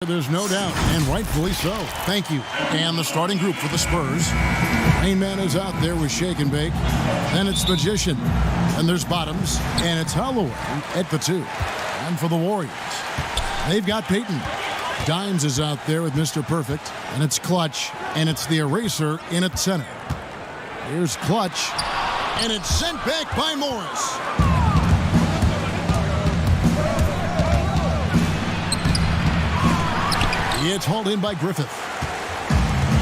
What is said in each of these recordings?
There's no doubt, and rightfully so. Thank you. And the starting group for the Spurs. Main man is out there with Shake and Bake. Then it's Magician. And there's Bottoms. And it's Holloway at the 2. And for the Warriors, they've got Peyton. Dimes is out there with Mr. Perfect. And it's Clutch. And it's the Eraser in at center. Here's Clutch. And it's sent back by Morris. It's hauled in by Griffith.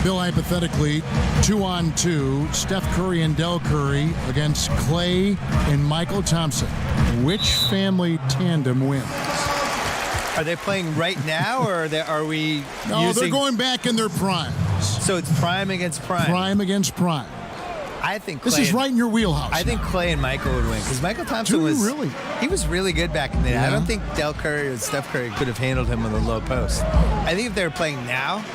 Bill, hypothetically, 2-on-2, Steph Curry and Del Curry against Clay and Michael Thompson. Which family tandem wins? Are they playing right now, or are we No, they're going back in their primes. So it's prime against prime. Prime against prime. I think Clay this is right in your wheelhouse. I think Clay and Michael would win because Michael Thompson was really good back in the day. Yeah. I don't think Del Curry or Steph Curry could have handled him on the low post. I think if they were playing now,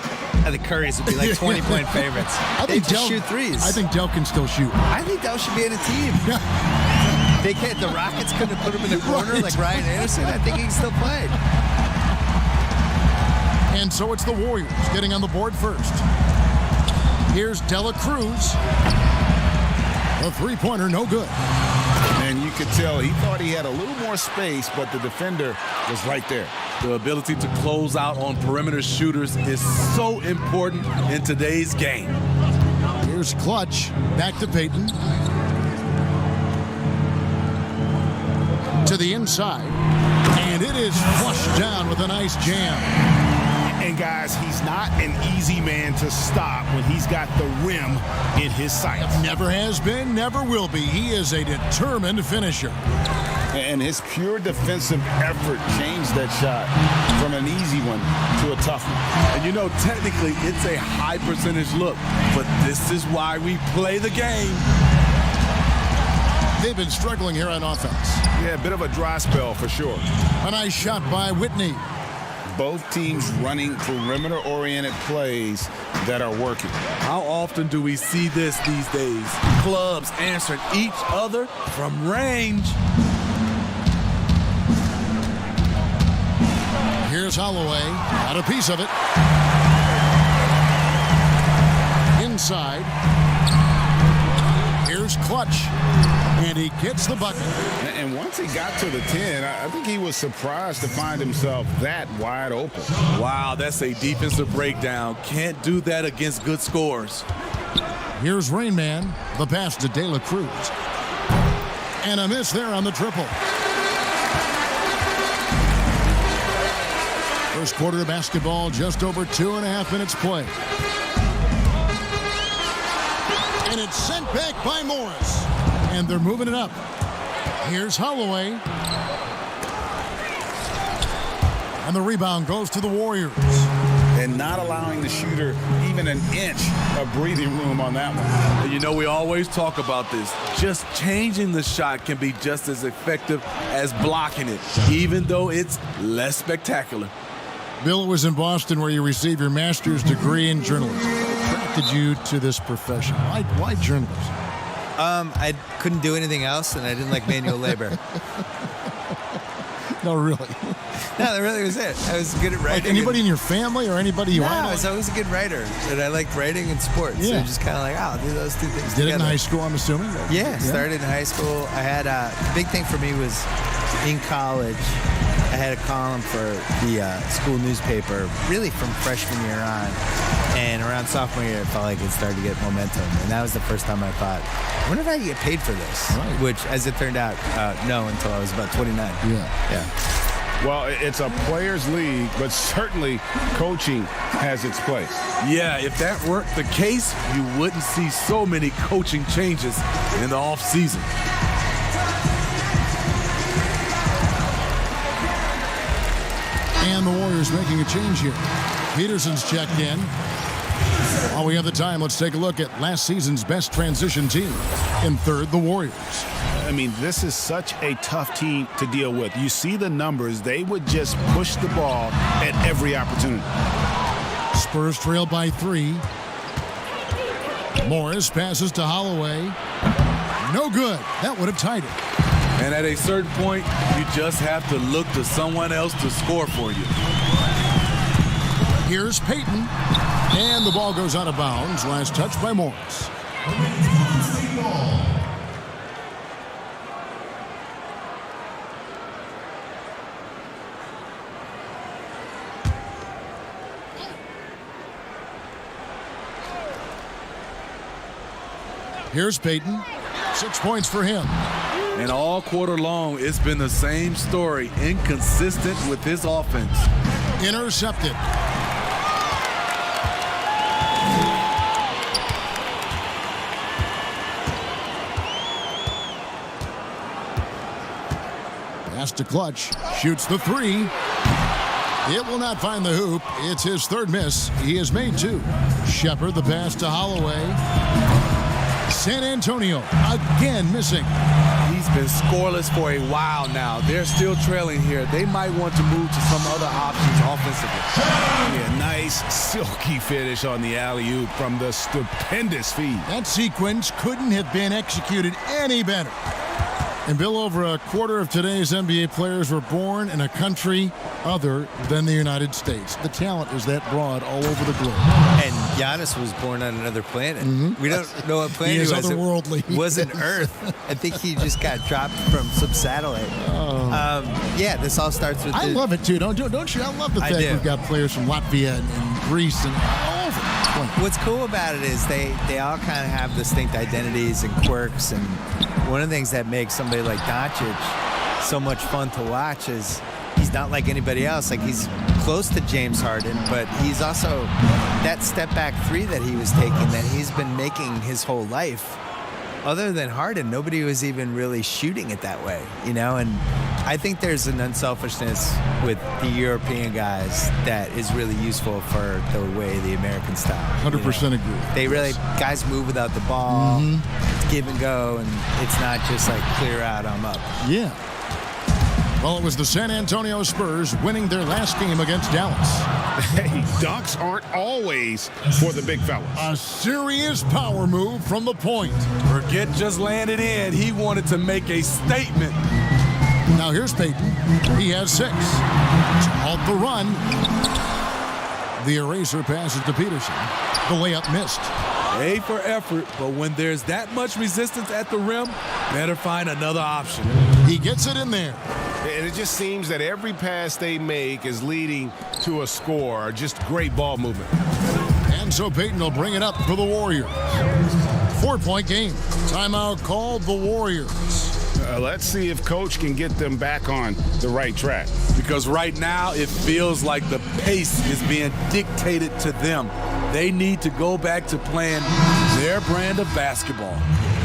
the Currys would be like 20-point favorites. They just shoot threes. I think Del can still shoot. I think Del should be in a team. They can't. The Rockets couldn't have put him in the corner like Ryan Anderson. I think he can still play. And so it's the Warriors getting on the board first. Here's Dela Cruz. A three-pointer, no good. And you could tell he thought he had a little more space, but the defender was right there. The ability to close out on perimeter shooters is so important in today's game. Here's Clutch. Back to Peyton. To the inside. And it is flushed down with a nice jam. And guys, he's not an easy man to stop when he's got the rim in his sights. Never has been, never will be. He is a determined finisher. And his pure defensive effort changed that shot from an easy one to a tough one. And you know, technically, it's a high percentage look, but this is why we play the game. They've been struggling here on offense. Yeah, a bit of a dry spell for sure. A nice shot by Whitney. Both teams running perimeter-oriented plays that are working. How often do we see this these days? Clubs answering each other from range. Here's Holloway. Got a piece of it. Inside. Here's Clutch. And he gets the bucket. And once he got to the 10, I think he was surprised to find himself that wide open. Wow, that's a defensive breakdown. Can't do that against good scores. Here's Rain Man. The pass to De La Cruz. And a miss there on the triple. First quarter of basketball, just over 2.5 minutes play. And it's sent back by Morris. And they're moving it up. Here's Holloway. And the rebound goes to the Warriors. And not allowing the shooter even an inch of breathing room on that one. And you know, we always talk about this. Just changing the shot can be just as effective as blocking it, even though it's less spectacular. Bill, was in Boston where you received your master's degree in journalism. What attracted you to this profession? Why journalism? I couldn't do anything else, and I didn't like manual labor. No, really. No, that really was it. I was good at writing. Like anybody in your family or anybody you I was always a good writer, and I liked writing and sports. Yeah. So just kind of like, I'll do those two things Did together. it in high school, I'm assuming? Yeah, started in high school. I had the big thing for me was in college. I had a column for the school newspaper, really from freshman year on. And around sophomore year, it felt like it started to get momentum. And that was the first time I thought, I wonder if I could get paid for this. Right. Which, as it turned out, no, until I was about 29. Yeah. Well, it's a players' league, but certainly coaching has its place. Yeah, if that weren't the case, you wouldn't see so many coaching changes in the offseason. And the Warriors making a change here. Peterson's checked in. While we have the time, let's take a look at last season's best transition team. In third, the Warriors. I mean, this is such a tough team to deal with. You see the numbers. They would just push the ball at every opportunity. Spurs trail by 3. Morris passes to Holloway. No good. That would have tied it. And at a certain point, you just have to look to someone else to score for you. Here's Peyton. And the ball goes out of bounds. Last touch by Morris. Here's Peyton. 6 points for him. And all quarter long, it's been the same story. Inconsistent with his offense. Intercepted. Pass to Clutch. Shoots the three. It will not find the hoop. It's his third miss. He has made 2. Shepard the pass to Holloway. San Antonio again missing. He's been scoreless for a while now. They're still trailing here. They might want to move to some other options offensively. Yeah, nice silky finish on the alley-oop from the stupendous feed. That sequence couldn't have been executed any better. And Bill, over a quarter of today's NBA players were born in a country other than the United States. The talent is that broad all over the globe. And Giannis was born on another planet. We don't know what planet He is was. otherworldly. It wasn't Earth. I think he just got dropped from some satellite. Yeah, this all starts with. I love it too, don't you? I love the fact we've got players from Latvia and Greece and all over. What's cool about it is they all kind of have distinct identities and quirks, and one of the things that makes somebody like Doncic so much fun to watch is he's not like anybody else. Like, he's close to James Harden, but he's also that step back three that he was taking that he's been making his whole life. Other than Harden, nobody was even really shooting it that way, you know? And I think there's an unselfishness with the European guys that is really useful for the way the American style. 100% agree. They really, guys move without the ball, it's give and go, and it's not just like clear out, I'm up. Yeah. Well, it was the San Antonio Spurs winning their last game against Dallas. Hey, dunks aren't always for the big fellas. A serious power move from the point. Forget just landed in. He wanted to make a statement. Now here's Peyton. He has 6. To halt the run. The eraser passes to Peterson. The layup missed. A for effort, but when there's that much resistance at the rim, better find another option. He gets it in there. And it just seems that every pass they make is leading to a score. Just great ball movement. And so Peyton will bring it up for the Warriors. 4-point game. Timeout called the Warriors. Let's see if Coach can get them back on the right track. Because right now it feels like the pace is being dictated to them. They need to go back to playing their brand of basketball.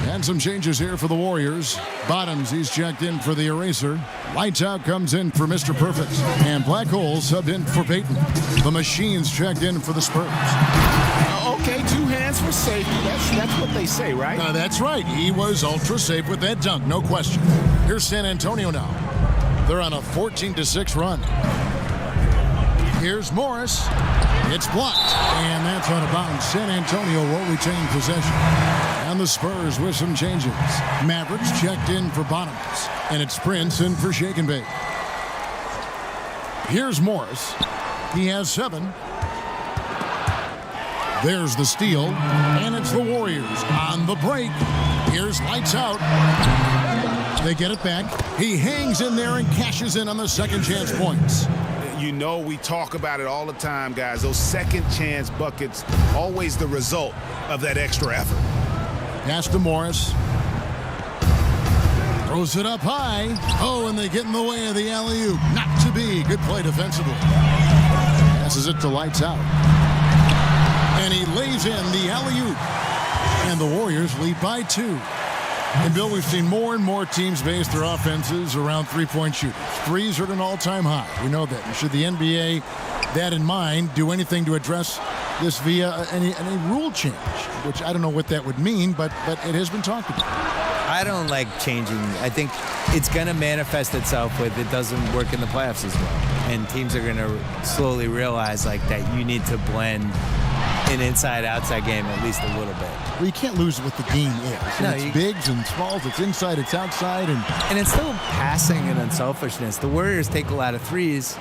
And some changes here for the Warriors. Bottoms, he's checked in for the eraser. Lights Out comes in for Mr. Perfect. And Black Hole subbed in for Peyton. The Machines checked in for the Spurs. Okay, 2 hands for safety. That's what they say, right? That's right. He was ultra safe with that dunk, no question. Here's San Antonio now. They're on a 14-6 run. Here's Morris. It's blocked. And that's out of bounds. San Antonio will retain possession. And the Spurs with some changes. Mavericks checked in for Bottoms. And it's Prince in for Shake and Bake. Here's Morris. He has 7. There's the steal. And it's the Warriors on the break. Here's Lights Out. They get it back. He hangs in there and cashes in on the second chance points. You know, we talk about it all the time, guys. Those second chance buckets, always the result of that extra effort. Pass to Morris. Throws it up high. Oh, and they get in the way of the alley-oop. Not to be. Good play defensively. Passes it to Lights Out. And he lays in the alley-oop. And the Warriors lead by 2. And, Bill, we've seen more and more teams base their offenses around three-point shooters. Threes are at an all-time high. We know that. And should the NBA, that in mind, do anything to address this via any rule change, which I don't know what that would mean, but it has been talked about. I don't like changing. I think it's going to manifest itself with it doesn't work in the playoffs as well. And teams are going to slowly realize like that you need to blend an inside-outside game at least a little bit. Well, you can't lose what the game is. No, it's bigs and smalls. It's inside. It's outside. And it's still passing and unselfishness. The Warriors take a lot of threes,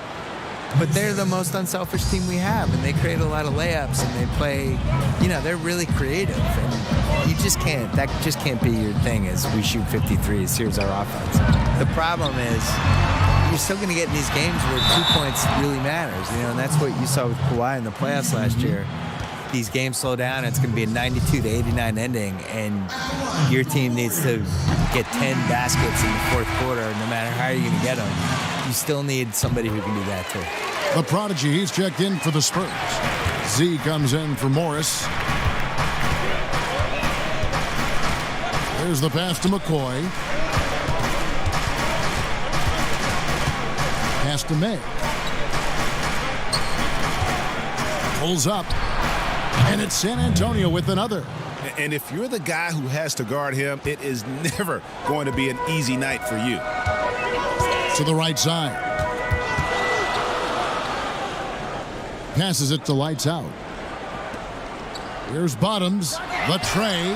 but they're the most unselfish team we have, and they create a lot of layups, and they play, they're really creative, and that just can't be your thing is we shoot 53s, here's our offense. The problem is you're still going to get in these games where 2 points really matters, and that's what you saw with Kawhi in the playoffs last year. These games slow down, and it's going to be a 92-89 ending, and your team needs to get 10 baskets in the fourth quarter, no matter how you're going to get them. You still need somebody who can do that, too. The prodigy, he's checked in for the Spurs. Z comes in for Morris. There's the pass to McCoy. Pass to May. Pulls up. And it's San Antonio with another. And if you're the guy who has to guard him, it is never going to be an easy night for you. To the right side. Passes it to Lights Out. Here's Bottoms. The tray.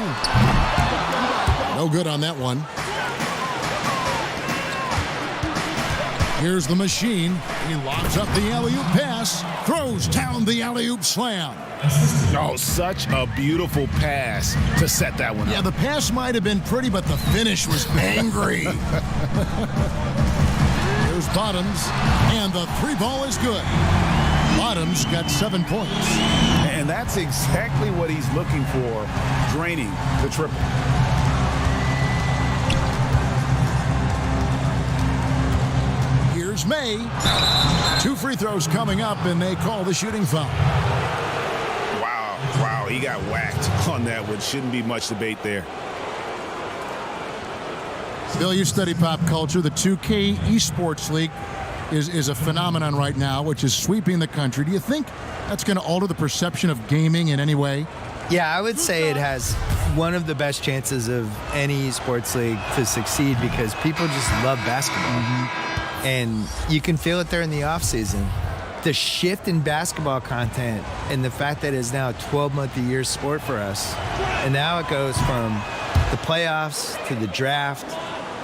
No good on that one. Here's the machine. He lobs up the alley-oop pass. Throws down the alley-oop slam. Oh, such a beautiful pass to set that one up. Yeah, the pass might have been pretty, but the finish was angry. Here's Bottoms, and the three ball is good. Bottoms got 7 points. And that's exactly what he's looking for, draining the triple. Here's May. 2 free throws coming up, and they call the shooting foul. Wow, he got whacked on that one. Shouldn't be much debate there. Bill, you study pop culture. The 2K Esports League is a phenomenon right now, which is sweeping the country. Do you think that's going to alter the perception of gaming in any way? Yeah, I would say it has one of the best chances of any esports league to succeed because people just love basketball. Mm-hmm. And you can feel it there in the off season. The shift in basketball content and the fact that it's now a 12-month-a-year sport for us. And now it goes from the playoffs to the draft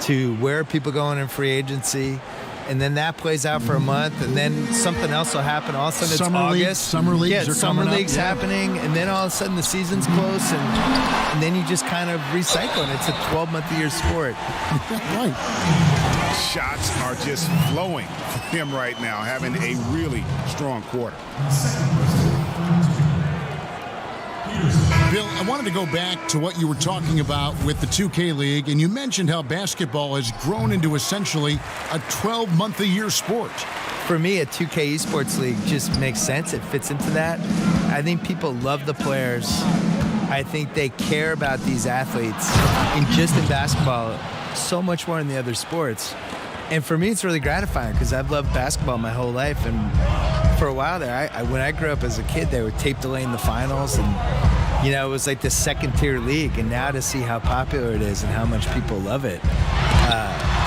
to where people going in free agency. And then that plays out for a month, and then something else will happen. All of a sudden it's August. Summer leagues are summer coming leagues up. happening, and then all of a sudden the season's close, and then you just kind of recycle, and it's a 12-month-a-year sport. Right. Shots are just flowing for him right now, having a really strong quarter. Bill, I wanted to go back to what you were talking about with the 2K League, and you mentioned how basketball has grown into essentially a 12-month-a-year sport. For me, a 2K Esports League just makes sense. It fits into that. I think people love the players. I think they care about these athletes, and just in basketball, so much more in the other sports. And for me, it's really gratifying because I've loved basketball my whole life. And for a while there, when I grew up as a kid, they were tape delaying the finals. And, you know, it was like the second-tier league. And now to see how popular it is and how much people love it,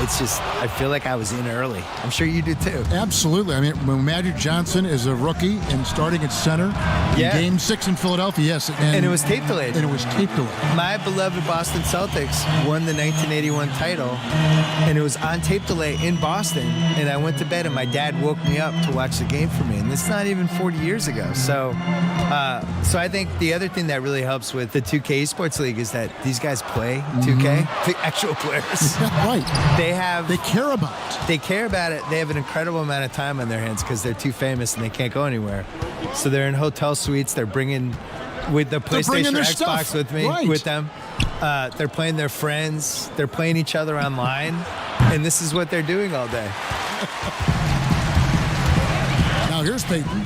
it's just, I feel like I was in early. I'm sure you do too. Absolutely. I mean, when Magic Johnson is a rookie and starting at center, in Game 6 in Philadelphia, yes. And it was tape delayed. And it was tape delayed. My beloved Boston Celtics won the 1981 title, and it was on tape delay in Boston. And I went to bed, and my dad woke me up to watch the game for me. And it's not even 40 years ago. So I think the other thing that really helps with the 2K Esports League is that these guys play 2K, the actual players. Right. They care about it. They care about it. They have an incredible amount of time on their hands because they're too famous and they can't go anywhere. So they're in hotel suites. They're bringing with the PlayStation or Xbox stuff. with them. They're playing their friends. They're playing each other online. And this is what they're doing all day. Now here's Peyton.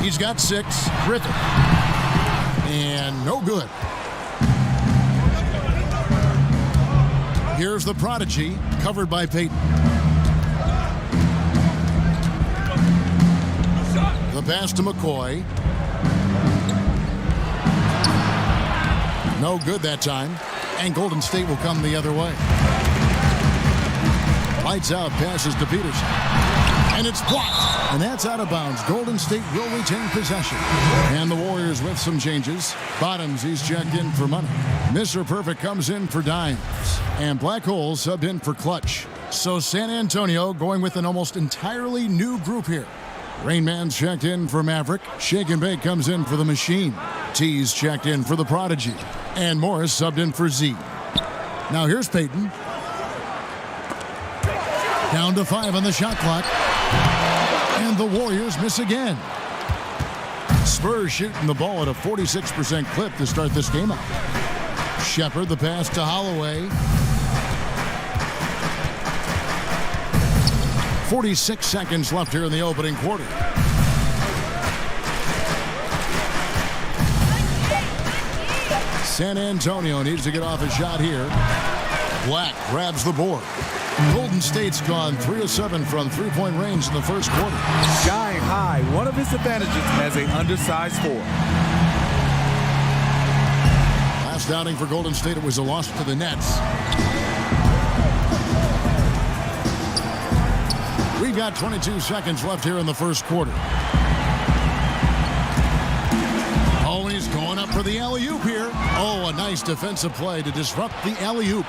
He's got 6. Griffin. And no good. Here's the prodigy, covered by Peyton. The pass to McCoy. No good that time. And Golden State will come the other way. Lights out, passes to Peterson. And it's blocked. And that's out of bounds. Golden State will retain possession. And the Warriors with some changes. Bottoms, he's checked in for money. Mr. Perfect comes in for Dimes. And Black Hole subbed in for Clutch. So San Antonio going with an almost entirely new group here. Rain Man's checked in for Maverick. Shake and Bake comes in for the Machine. T's checked in for the Prodigy. And Morris subbed in for Z. Now here's Peyton. Down to 5 on the shot clock. And the Warriors miss again. Spurs shooting the ball at a 46% clip to start this game out. Shepard, the pass to Holloway. 46 seconds left here in the opening quarter. San Antonio needs to get off a shot here. Black grabs the board. Golden State's gone 3 of 7 from three-point range in the first quarter. Sky high, one of his advantages as an undersized forward. Last outing for Golden State, it was a loss to the Nets. We've got 22 seconds left here in the first quarter. Oh, and he's going up for the alley-oop here. Oh, a nice defensive play to disrupt the alley-oop.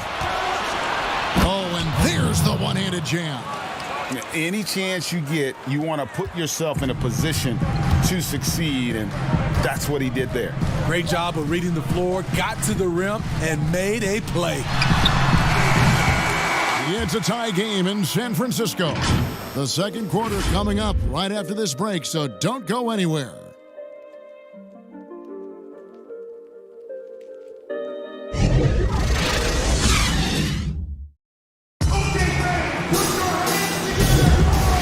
Oh, and there's the one-handed jam. Any chance you get, you want to put yourself in a position to succeed, and that's what he did there. Great job of reading the floor, got to the rim, and made a play. It's a tie game in San Francisco. The second quarter coming up right after this break, so don't go anywhere.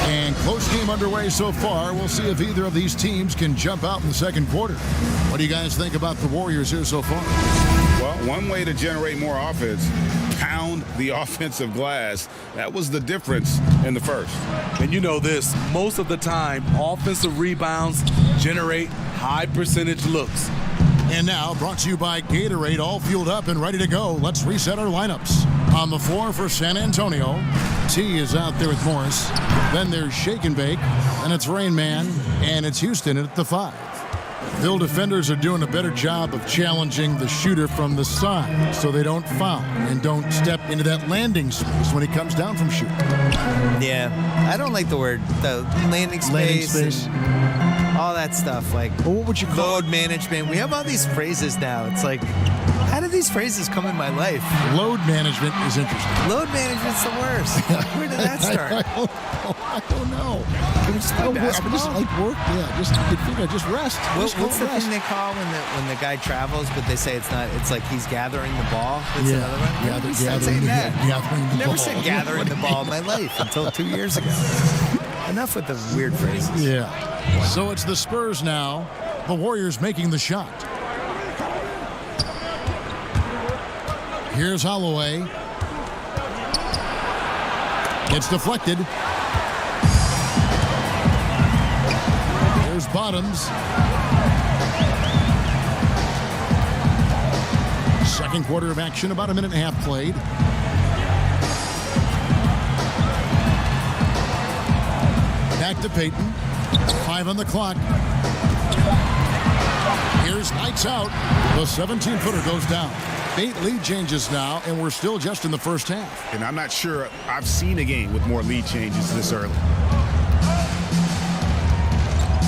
And close game underway so far. We'll see if either of these teams can jump out in the second quarter. What do you guys think about the Warriors here so far? Well, one way to generate more offense, pound the offensive glass. That was the difference in the first. And you know this, most of the time, offensive rebounds generate high percentage looks. And now, brought to you by Gatorade, all fueled up and ready to go. Let's reset our lineups. On the floor for San Antonio, T is out there with Morris. Then there's Shake and Bake, and it's Rain Man, and it's Houston at the 5. Phil defenders are doing a better job of challenging the shooter from the side so they don't foul and don't step into that landing space when he comes down from shooting. Yeah, I don't like the landing space. And all that stuff. Like, Well, what would you call load management. We have all these phrases now. It's like, how did these phrases come in my life? Load management is interesting. Load management's the worst. Where did that start? I don't know. Can we just play basketball? Just like work, yeah. Just rest. What's the thing they call when the guy travels, but they say it's not? It's like he's gathering the ball. That's another one. Gathering the Never ball. said gathering the ball in my life until 2 years ago. Enough with the weird phrases. Yeah. So it's the Spurs now. The Warriors making the shot. Here's Holloway. It's deflected. Here's Bottoms. Second quarter of action, about a minute and a half played. Back to Peyton. 5 on the clock. Here's lights out. The 17-footer goes down. 8 lead changes now, and we're still just in the first half. And I'm not sure I've seen a game with more lead changes this early.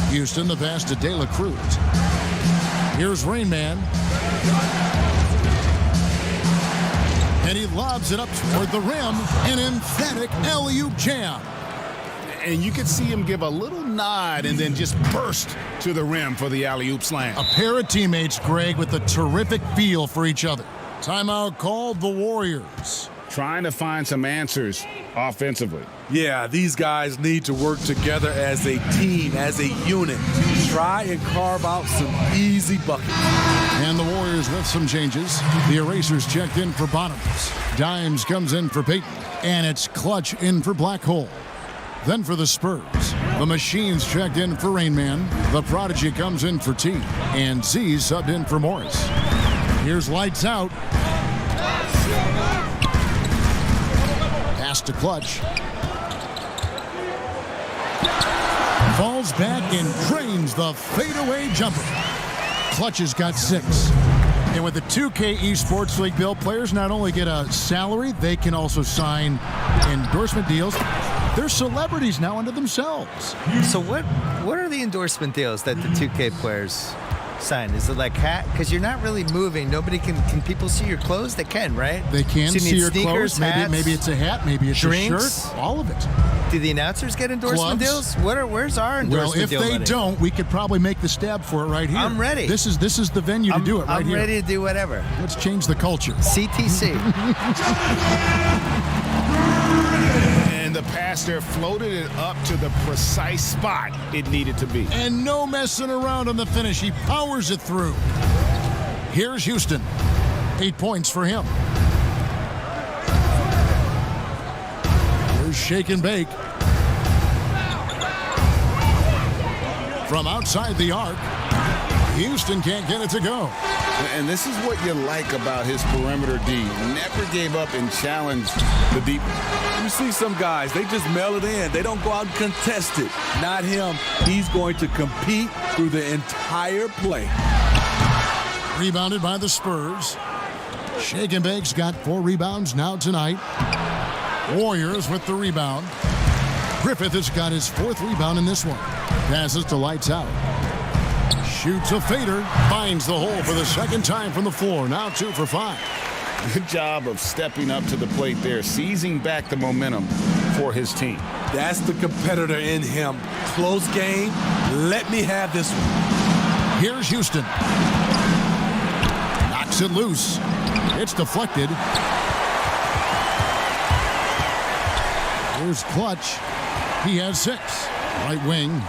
Houston, the pass to De La Cruz. Here's Rain Man. And he lobs it up toward the rim. An emphatic alley-oop jam. And you could see him give a little nod and then just burst to the rim for the alley-oop slam. A pair of teammates, Greg, with a terrific feel for each other. Timeout called the Warriors. Trying to find some answers offensively. Yeah, these guys need to work together as a team, as a unit. Try and carve out some easy buckets. And the Warriors with some changes. The Erasers checked in for Bottoms. Dimes comes in for Peyton. And it's Clutch in for Black Hole. Then for the Spurs, the Machines checked in for Rain Man. The Prodigy comes in for T. And Z subbed in for Morris. Here's lights out. Pass to Clutch. Falls back and drains the fadeaway jumper. Clutch has got 6. And with the 2K Esports League, Bill, players not only get a salary, they can also sign endorsement deals. They're celebrities now unto themselves. So what are the endorsement deals that the 2K players sign? Is it like hat? Because you're not really moving. Nobody can people see your clothes? They can, right? They can So you see need your sneakers, clothes. hats, Maybe it's a hat. Maybe it's drinks. a shirt. All of it. Do the announcers get endorsement Gloves. deals? Where's our endorsement Well, if deal they money? don't, we could probably make the stab for it right here. I'm ready. This is the venue to do it right I'm here. ready to do whatever. Let's change the culture. CTC. And the passer floated it up to the precise spot it needed to be. And no messing around on the finish. He powers it through. Here's Houston. 8 points for him. Here's Shake and Bake. From outside the arc, Houston can't get it to go. And this is what you like about his perimeter D. Never gave up and challenged the deep. You see some guys, they just mail it in. They don't go out and contest it. Not him. He's going to compete through the entire play. Rebounded by the Spurs. Shake and Bake's got 4 rebounds now tonight. Warriors with the rebound. Griffith has got his 4th rebound in this one. Passes to Lights Out. Shoots a fader. Finds the hole for the second time from the floor. Now 2 for 5. Good job of stepping up to the plate there, seizing back the momentum for his team. That's the competitor in him. Close game. Let me have this one. Here's Houston. Knocks it loose. It's deflected. Here's Clutch. He has 6. Right wing.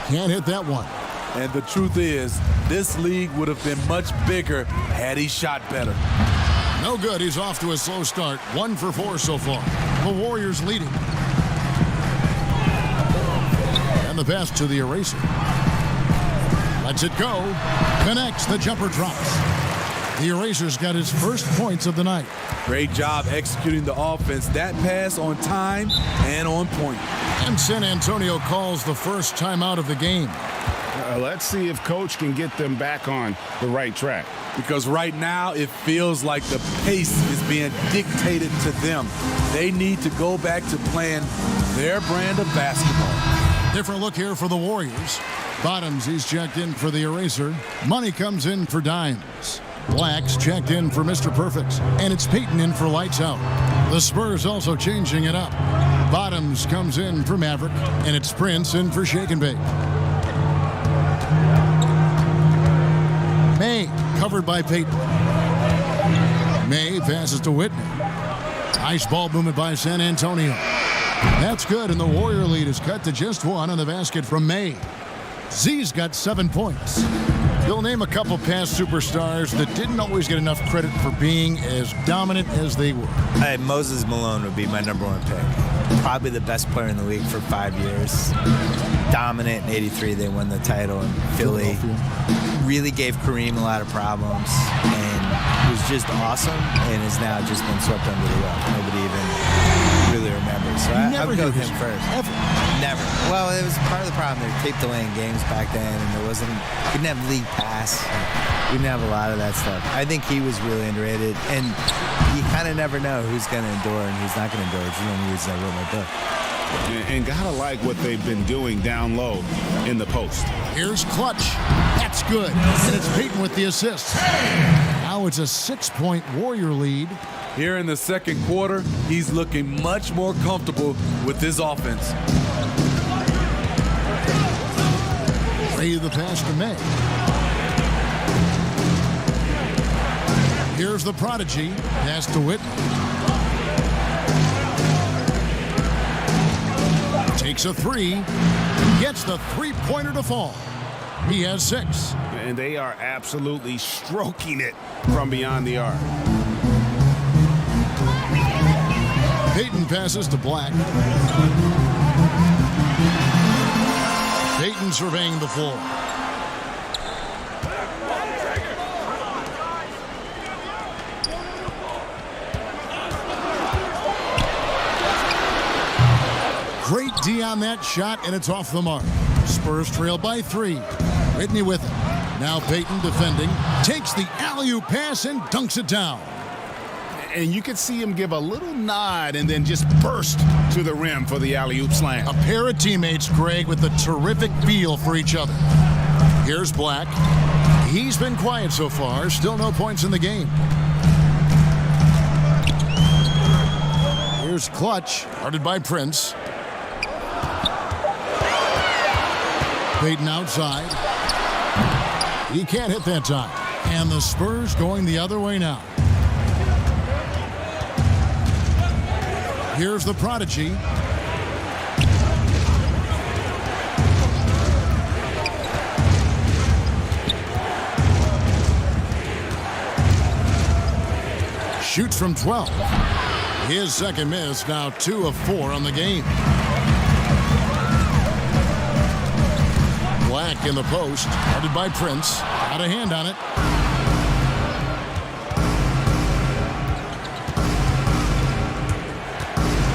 Can't hit that one. And the truth is, this league would have been much bigger had he shot better. No good. He's off to a slow start. 1 for 4 so far. The Warriors leading. And the pass to the eraser. Lets it go. Connects. The jumper drops. The eraser's got his first points of the night. Great job executing the offense. That pass on time and on point. And San Antonio calls the first timeout of the game. Let's see if Coach can get them back on the right track. Because right now it feels like the pace is being dictated to them. They need to go back to playing their brand of basketball. Different look here for the Warriors. Bottoms, he's checked in for the eraser. Money comes in for Dimes. Black's checked in for Mr. Perfect. And it's Peyton in for Lights Out. The Spurs also changing it up. Bottoms comes in for Maverick. And it's Prince in for Shake and Bake. May, covered by Peyton. May passes to Whitney. Nice ball movement by San Antonio. That's good, and the Warrior lead is cut to just 1 on the basket from May. Z's got 7 points. He'll name a couple past superstars that didn't always get enough credit for being as dominant as they were. Moses Malone would be my number 1 pick. Probably the best player in the league for 5 years. Dominant in '83, they won the title in Philly. Really gave Kareem a lot of problems and was just awesome and has now just been swept under the rug. Nobody even really remembers. So I would go with him first. Ever. Never. Well, it was part of the problem. They were tape delaying games back then, and couldn't have league pass. We didn't have a lot of that stuff. I think he was really underrated, and you kind of never know who's going to endure and who's not going to endure. It's the only reason I wrote my book. And gotta like what they've been doing down low in the post. Here's Clutch. That's good. And it's Peyton with the assist. Now it's a 6-point Warrior lead. Here in the second quarter, he's looking much more comfortable with his offense. Ray the pass to May. Here's the prodigy. Pass to Whitney. Takes a 3. Gets the 3-pointer to fall. He has 6. And they are absolutely stroking it from beyond the arc. Peyton passes to Black. Peyton surveying the floor. Great D on that shot, and it's off the mark. Spurs trail by 3. Whitney with it. Now Peyton defending. Takes the alley-oop pass and dunks it down. And you could see him give a little nod and then just burst to the rim for the alley-oop slam. A pair of teammates, Greg, with a terrific feel for each other. Here's Black. He's been quiet so far. Still no points in the game. Here's Clutch, guarded by Prince. Payton outside. He can't hit that time. And the Spurs going the other way now. Here's the Prodigy. Shoots from 12. His second miss, now 2 of 4 on the game. Black in the post, guarded by Prince. Got a hand on it.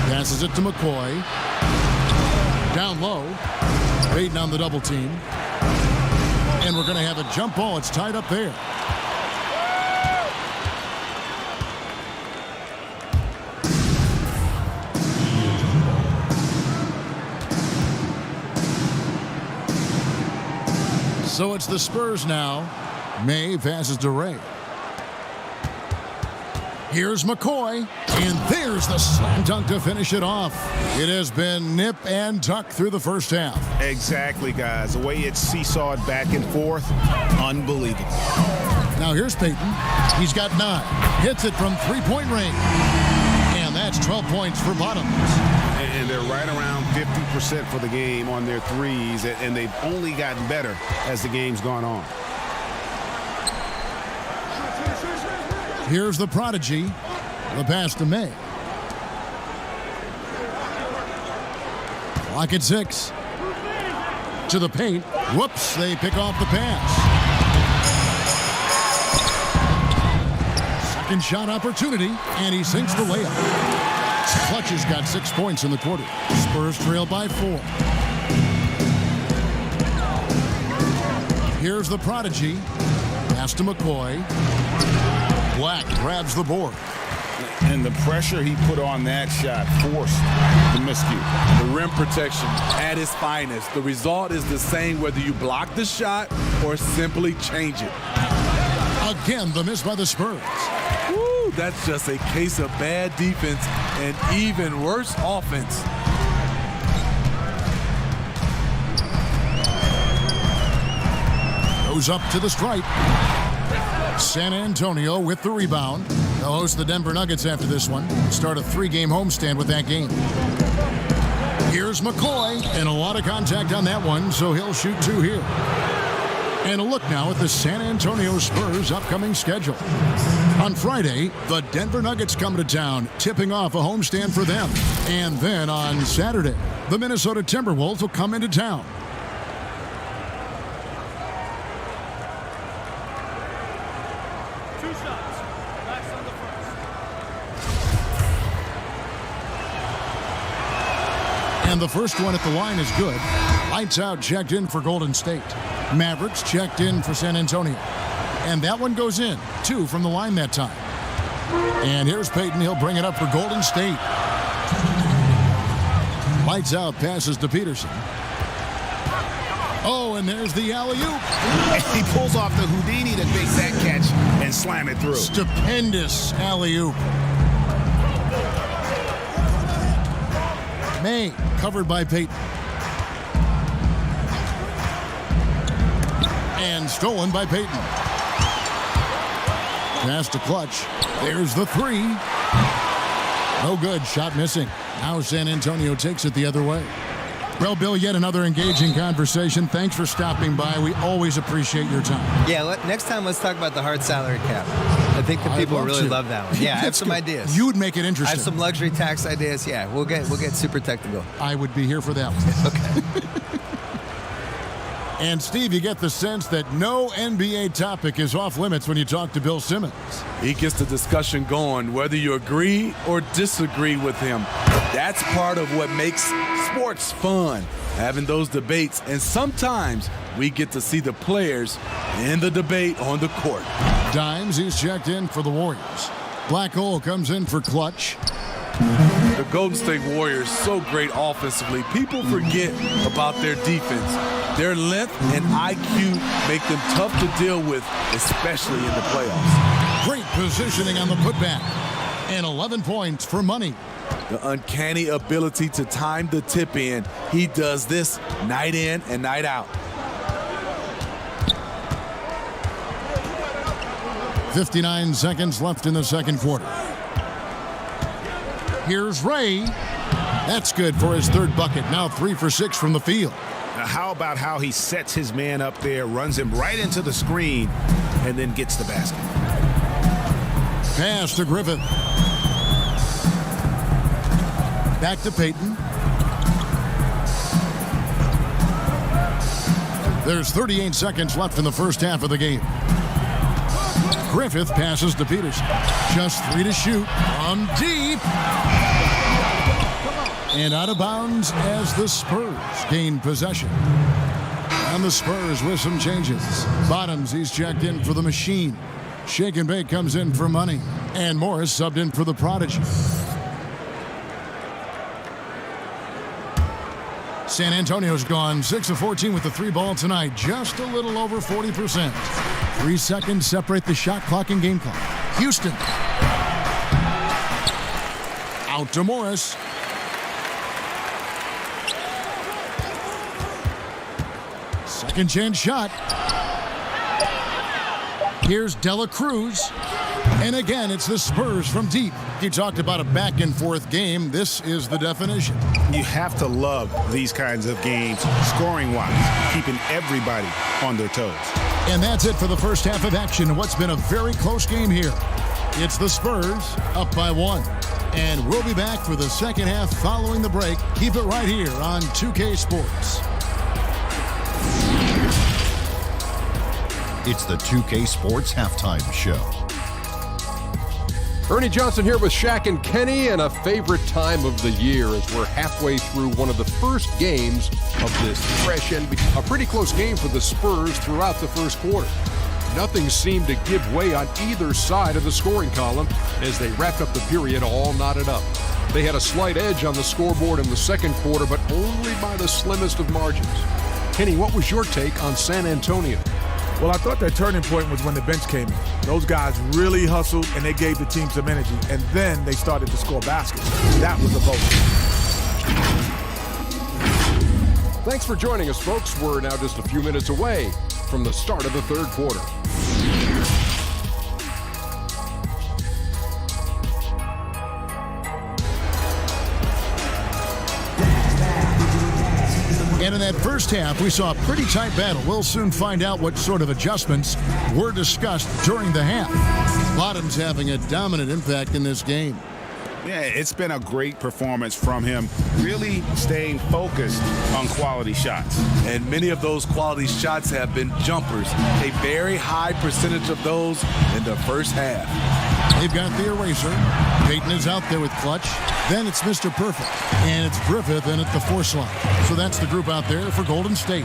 Passes it to McCoy. Down low. Payton on the double team. And we're going to have a jump ball. It's tied up there. So it's the Spurs now. May passes to Ray. Here's McCoy, and there's the slam dunk to finish it off. It has been nip and tuck through the first half. Exactly, guys. The way it's seesawed back and forth, unbelievable. Now here's Payton. He's got 9. Hits it from three-point range. And that's 12 points for Bottoms. And they're right around 50% for the game on their threes, and they've only gotten better as the game's gone on. Here's the Prodigy. The pass to May. Clock at 6. To the paint. Whoops, they pick off the pass. Second shot opportunity, and he sinks the layup. Clutch has got 6 points in the quarter. Spurs trail by 4. Here's the Prodigy. Pass to McCoy. Black grabs the board. And the pressure he put on that shot forced the miscue. The rim protection at its finest. The result is the same whether you block the shot or simply change it. Again, the miss by the Spurs. Woo, that's just a case of bad defense and even worse offense. Goes up to the stripe. San Antonio with the rebound. They'll host the Denver Nuggets after this one. Start a 3-game homestand with that game. Here's McCoy, and a lot of contact on that one, so he'll shoot 2 here. And a look now at the San Antonio Spurs' upcoming schedule. On Friday, the Denver Nuggets come to town, tipping off a homestand for them. And then on Saturday, the Minnesota Timberwolves will come into town. And the first one at the line is good. Lights out checked in for Golden State. Mavericks checked in for San Antonio. And that one goes in. 2 from the line that time. And here's Payton. He'll bring it up for Golden State. Lights out passes to Peterson. Oh, and there's the alley-oop. And he pulls off the Houdini to make that catch and slam it through. Stupendous alley-oop. May covered by Payton. And stolen by Payton. Pass to Clutch. There's the 3. No good. Shot missing. Now San Antonio takes it the other way. Well, Bill, yet another engaging conversation. Thanks for stopping by. We always appreciate your time. Yeah, next time let's talk about the hard salary cap. I think the people really love that one. Yeah, I have some ideas. You would make it I interesting. have some luxury tax ideas. Yeah, we'll get super technical. I would be here for that one. Okay. And Steve, you get the sense that no NBA topic is off limits when you talk to Bill Simmons. He gets the discussion going, whether you agree or disagree with him. That's part of what makes sports fun, having those debates. And sometimes we get to see the players in the debate on the court. Dimes, he's checked in for the Warriors. Black Hole comes in for Clutch. The Golden State Warriors so great offensively. People forget about their defense. Their length and IQ make them tough to deal with, especially in the playoffs. Great positioning on the putback. And 11 points for Money. The uncanny ability to time the tip in. He does this night in and night out. 59 seconds left in the second quarter. Here's Ray. That's good for his third bucket. Now 3 for 6 from the field. Now, how about how he sets his man up there, runs him right into the screen, and then gets the basket. Pass to Griffith. Back to Payton. There's 38 seconds left in the first half of the game. Griffith passes to Peterson. Just 3 to shoot from deep. And out of bounds as the Spurs gain possession. And the Spurs with some changes. Bottoms, he's checked in for the Machine. Shake and Bake comes in for Money. And Morris subbed in for the Prodigy. San Antonio's gone 6 of 14 with the 3 ball tonight. Just a little over 40%. 3 seconds separate the shot clock and game clock. Houston. Out to Morris. Second chance shot. Here's Dela Cruz. And again, it's the Spurs from deep. You talked about a back and forth game. This is the definition. You have to love these kinds of games, scoring-wise, keeping everybody on their toes. And that's it for the first half of action. What's been a very close game here. It's the Spurs up by 1. And we'll be back for the second half following the break. Keep it right here on 2K Sports. It's the 2K Sports Halftime Show. Ernie Johnson here with Shaq and Kenny, and a favorite time of the year as we're halfway through one of the first games of this fresh and a pretty close game for the Spurs throughout the first quarter. Nothing seemed to give way on either side of the scoring column as they wrapped up the period all knotted up. They had a slight edge on the scoreboard in the second quarter, but only by the slimmest of margins. Kenny, what was your take on San Antonio? Well, I thought that turning point was when the bench came in. Those guys really hustled, and they gave the team some energy. And then they started to score baskets. That was a bonus. Thanks for joining us, folks. We're now just a few minutes away from the start of the third quarter. And in that first half, we saw a pretty tight battle. We'll soon find out what sort of adjustments were discussed during the half. Bottoms having a dominant impact in this game. Yeah, it's been a great performance from him, really staying focused on quality shots. And many of those quality shots have been jumpers. A very high percentage of those in the first half. They've got the eraser. Payton is out there with Clutch. Then it's Mr. Perfect. And it's Griffith in at the 4 slot. So that's the group out there for Golden State.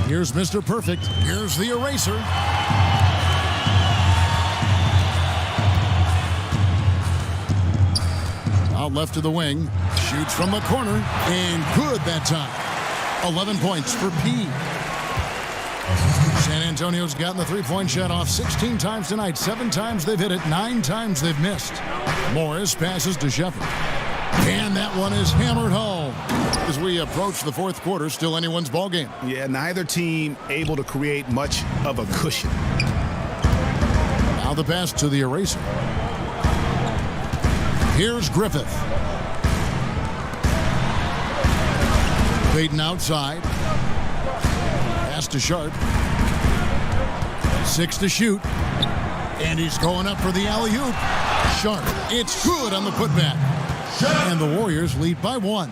Here's Mr. Perfect. Here's the eraser. Out left to the wing. Shoots from the corner. And good that time. 11 points for P. San Antonio's gotten the three-point shot off 16 times tonight. 7 times they've hit it. 9 times they've missed. Morris passes to Shepard. And that one is hammered home. As we approach the fourth quarter, still anyone's ball game. Yeah, neither team able to create much of a cushion. Now the pass to the eraser. Here's Griffith. Payton outside. Pass to Sharp. 6 to shoot. And he's going up for the alley-oop. Sharp. It's good on the putback. And the Warriors lead by 1.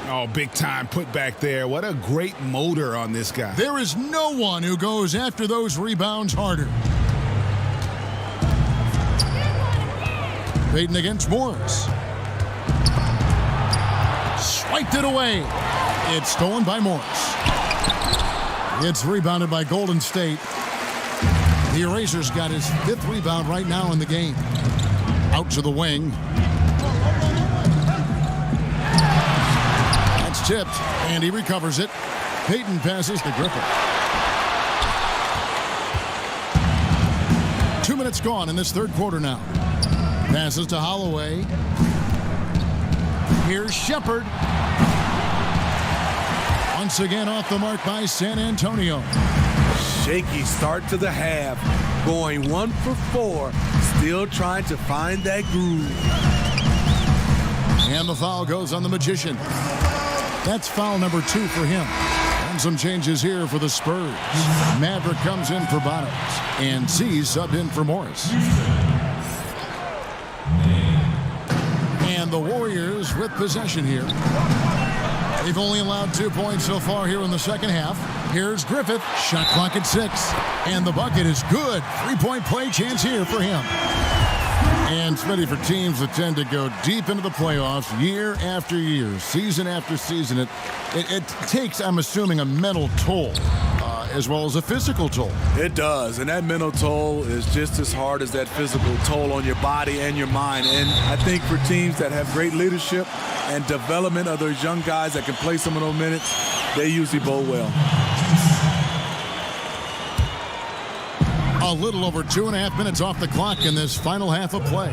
Oh, big time putback there. What a great motor on this guy. There is no one who goes after those rebounds harder. Payton against Morris. Swiped it away. It's stolen by Morris. It's rebounded by Golden State. The Eraser's got his 5th rebound right now in the game. Out to the wing. That's tipped, and he recovers it. Payton passes to Griffith. 2 minutes gone in this third quarter now. Passes to Holloway. Here's Shepard. Once again off the mark by San Antonio. Shaky start to the half. Going 1 for 4. Still trying to find that groove. And the foul goes on the Magician. That's foul number 2 for him. And some changes here for the Spurs. Maverick comes in for Bottoms. And Z subbed in for Morris. And the Warriors with possession here. They've only allowed 2 points so far here in the second half. Here's Griffith. Shot clock at 6. And the bucket is good. 3-point play chance here for him. And Smitty, for teams that tend to go deep into the playoffs year after year, season after season, it takes, I'm assuming, a mental toll as well as a physical toll. It does, and that mental toll is just as hard as that physical toll on your body and your mind. And I think for teams that have great leadership and development of those young guys that can play some of those minutes, they usually bowl well. A little over 2.5 minutes off the clock in this final half of play.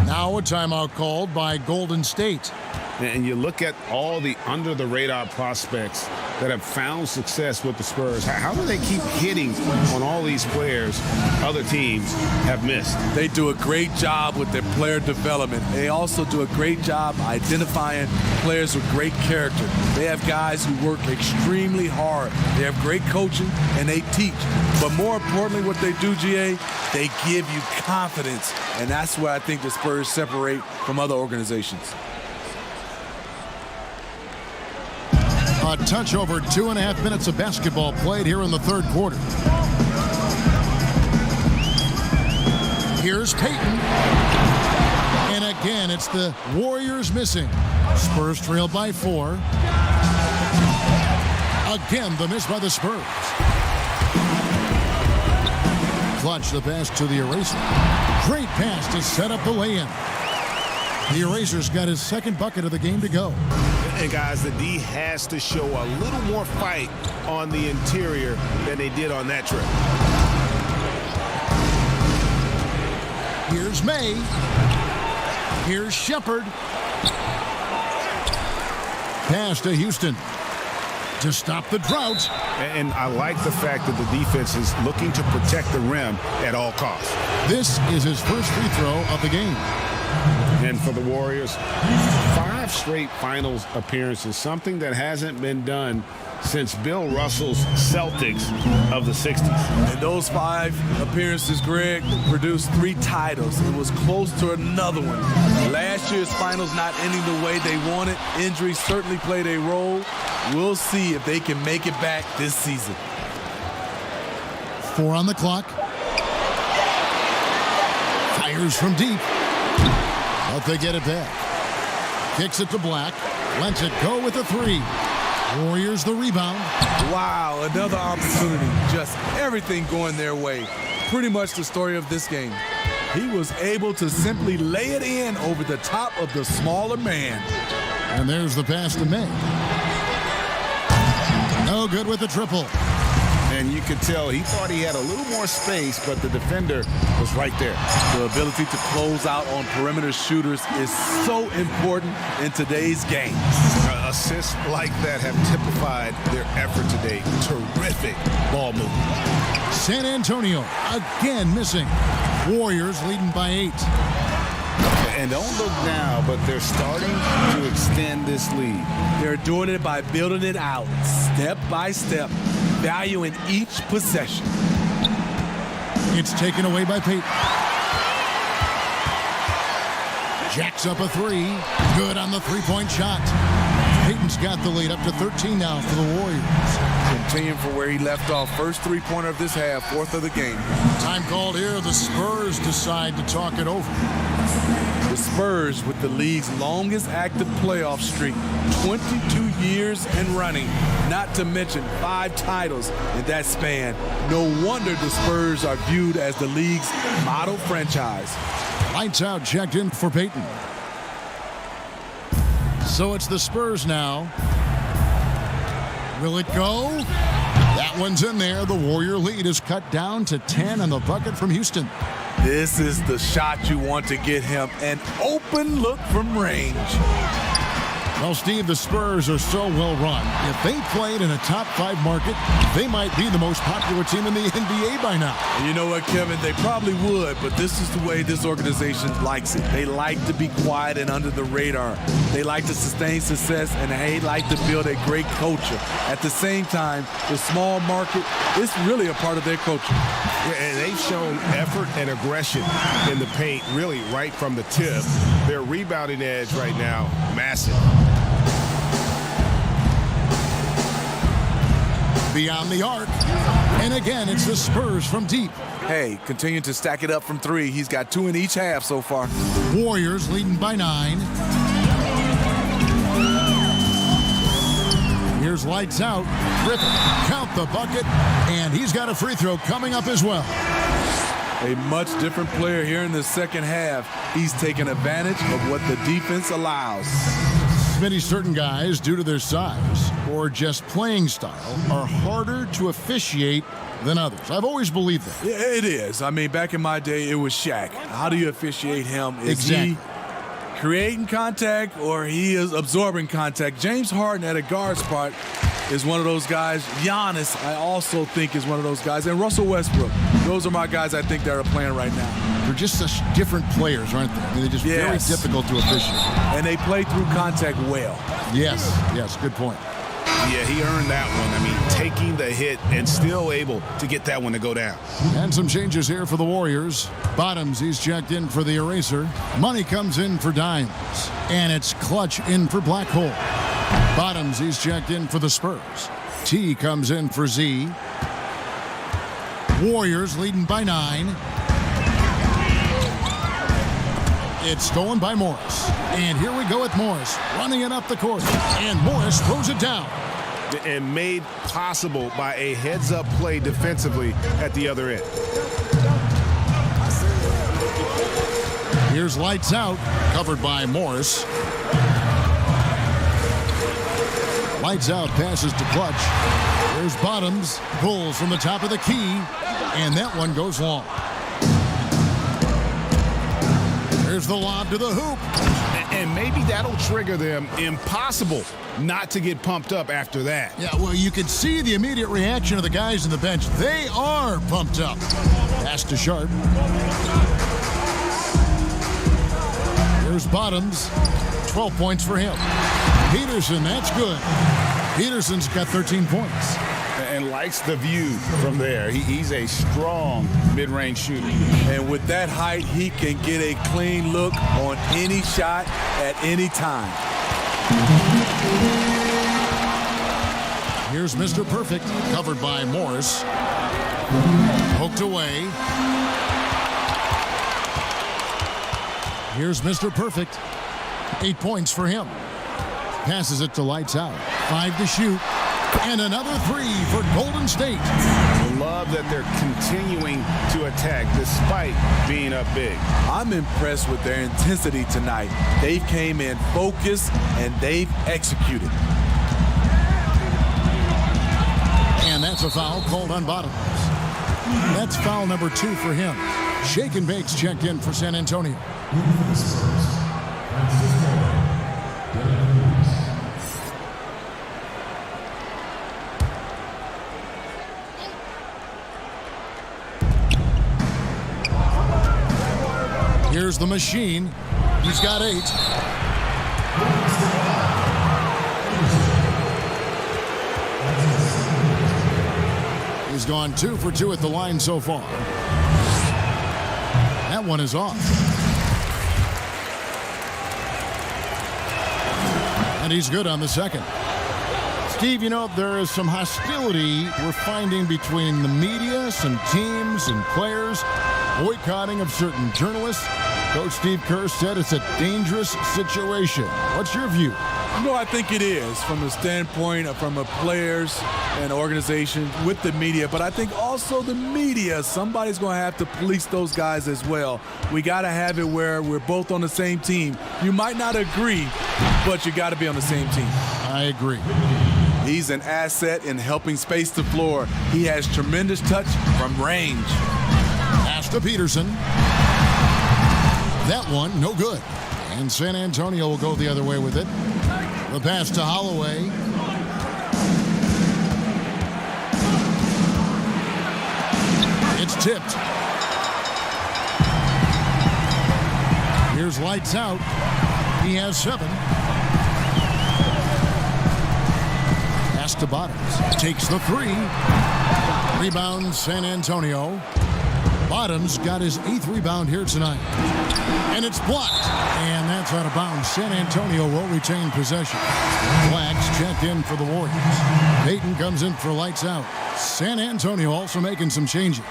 Now a timeout called by Golden State. And you look at all the under-the-radar prospects that have found success with the Spurs. How do they keep hitting on all these players other teams have missed? They do a great job with their player development. They also do a great job identifying players with great character. They have guys who work extremely hard. They have great coaching, and they teach. But more importantly, what they do, GA, they give you confidence. And that's where I think the Spurs separate from other organizations. A touch over 2.5 minutes of basketball played here in the third quarter. Here's Payton. And again, it's the Warriors missing. Spurs trail by 4. Again, the miss by the Spurs. Clutch the pass to the Eraser. Great pass to set up the lay-in. The Eraser's got his second bucket of the game to go. And guys, the D has to show a little more fight on the interior than they did on that trip. Here's May. Here's Shepard. Pass to Houston to stop the drought. And I like the fact that the defense is looking to protect the rim at all costs. This is his first free throw of the game. And for the Warriors, 5 straight finals appearances, something that hasn't been done since Bill Russell's Celtics of the 60s. And those 5 appearances, Greg, produced 3 titles. It was close to another one. Last year's finals not ending the way they wanted. Injuries certainly played a role. We'll see if they can make it back this season. 4 on the clock. Fires from deep. But they get it back. Kicks it to Black. Lets it go with a 3. Warriors the rebound. Wow, another opportunity. Just everything going their way. Pretty much the story of this game. He was able to simply lay it in over the top of the smaller man. And there's the pass to May. No good with the triple. And you could tell he thought he had a little more space, but the defender was right there. The ability to close out on perimeter shooters is so important in today's game. Assists like that have typified their effort today. Terrific ball movement. San Antonio again missing. Warriors leading by 8. And don't look now, but they're starting to extend this lead. They're doing it by building it out, step by step, valuing each possession. It's taken away by Payton. Jacks up a 3. Good on the 3-point shot. Payton's got the lead up to 13 now for the Warriors. Continuing from where he left off. First three-pointer of this half, fourth of the game. Time called here. The Spurs decide to talk it over. The Spurs with the league's longest active playoff streak, 22 years and running, not to mention 5 titles in that span. No wonder the Spurs are viewed as the league's model franchise. Lights out, checked in for Peyton. So it's the Spurs now. Will it go? That one's in there. The Warrior lead is cut down to 10 on the bucket from Houston. This is the shot you want to get him. An open look from range. Well, Steve, the Spurs are so well run. If they played in a top 5 market, they might be the most popular team in the NBA by now. You know what, Kevin? They probably would, but this is the way this organization likes it. They like to be quiet and under the radar. They like to sustain success, and they like to build a great culture. At the same time, the small market is really a part of their culture. Yeah, and they've shown effort and aggression in the paint, really right from the tip. Their rebounding edge right now, massive. Beyond the arc. And again, it's the Spurs from deep. Hey, continuing to stack it up from 3. He's got 2 in each half so far. Warriors leading by 9. Here's lights out. Griffin, count the bucket, and he's got a free throw coming up as well. A much different player here in the second half. He's taking advantage of what the defense allows. Many certain guys, due to their size or just playing style, are harder to officiate than others. I've always believed that. Yeah, it is. I mean, back in my day, it was Shaq. How do you officiate him? Is exactly. he creating contact or he is absorbing contact? James Harden at a guard spot is one of those guys. Giannis, I also think, is one of those guys. And Russell Westbrook. Those are my guys I think that are playing right now. They're just such different players, aren't they? I mean, they're just very difficult to officiate. And they play through contact well. Yes, good point. Yeah, he earned that one. I mean, taking the hit and still able to get that one to go down. And some changes here for the Warriors. Bottoms, he's checked in for the eraser. Money comes in for Dimes. And it's Clutch in for Black Hole. Bottoms, he's checked in for the Spurs. T comes in for Z. Warriors leading by 9. It's stolen by Morris. And here we go with Morris, running it up the court. And Morris throws it down. And made possible by a heads-up play defensively at the other end. Here's lights out, covered by Morris. Lights out, passes to Clutch. There's Bottoms, pulls from the top of the key, and that one goes long. There's the lob to the hoop. And maybe that'll trigger them. Impossible not to get pumped up after that. Yeah, well, you can see the immediate reaction of the guys on the bench. They are pumped up. Pass to Sharp. There's Bottoms. 12 points for him. Peterson, that's good. Peterson's got 13 points. And likes the view from there. He's a strong mid-range shooter. And with that height, he can get a clean look on any shot at any time. Here's Mr. Perfect, covered by Morris. Poked away. Here's Mr. Perfect. 8 points for him. Passes it to lights out. 5 to shoot. And another 3 for Golden State. I love that they're continuing to attack despite being up big. I'm impressed with their intensity tonight. They came in focused and they've executed. And that's a foul called on Bottoms. That's foul number 2 for him. Shake and Bake's checked in for San Antonio. Here's the machine. He's got 8. He's gone 2 for 2 at the line so far. That one is off. And he's good on the second. Steve, you know, there is some hostility we're finding between the media, some teams and players, boycotting of certain journalists. Coach Steve Kerr said it's a dangerous situation. What's your view? No, I think it is from the standpoint of from the players and organization with the media. But I think also the media, somebody's going to have to police those guys as well. We got to have it where we're both on the same team. You might not agree, but you got to be on the same team. I agree. He's an asset in helping space the floor. He has tremendous touch from range. Pass to Peterson. That one, no good. And San Antonio will go the other way with it. The pass to Holloway. It's tipped. Here's lights out. He has 7. Pass to Bottoms. Takes the 3. Rebound San Antonio. Bottoms got his 8th rebound here tonight. And it's blocked. And that's out of bounds. San Antonio will retain possession. Blacks checked in for the Warriors. Payton comes in for lights out. San Antonio also making some changes.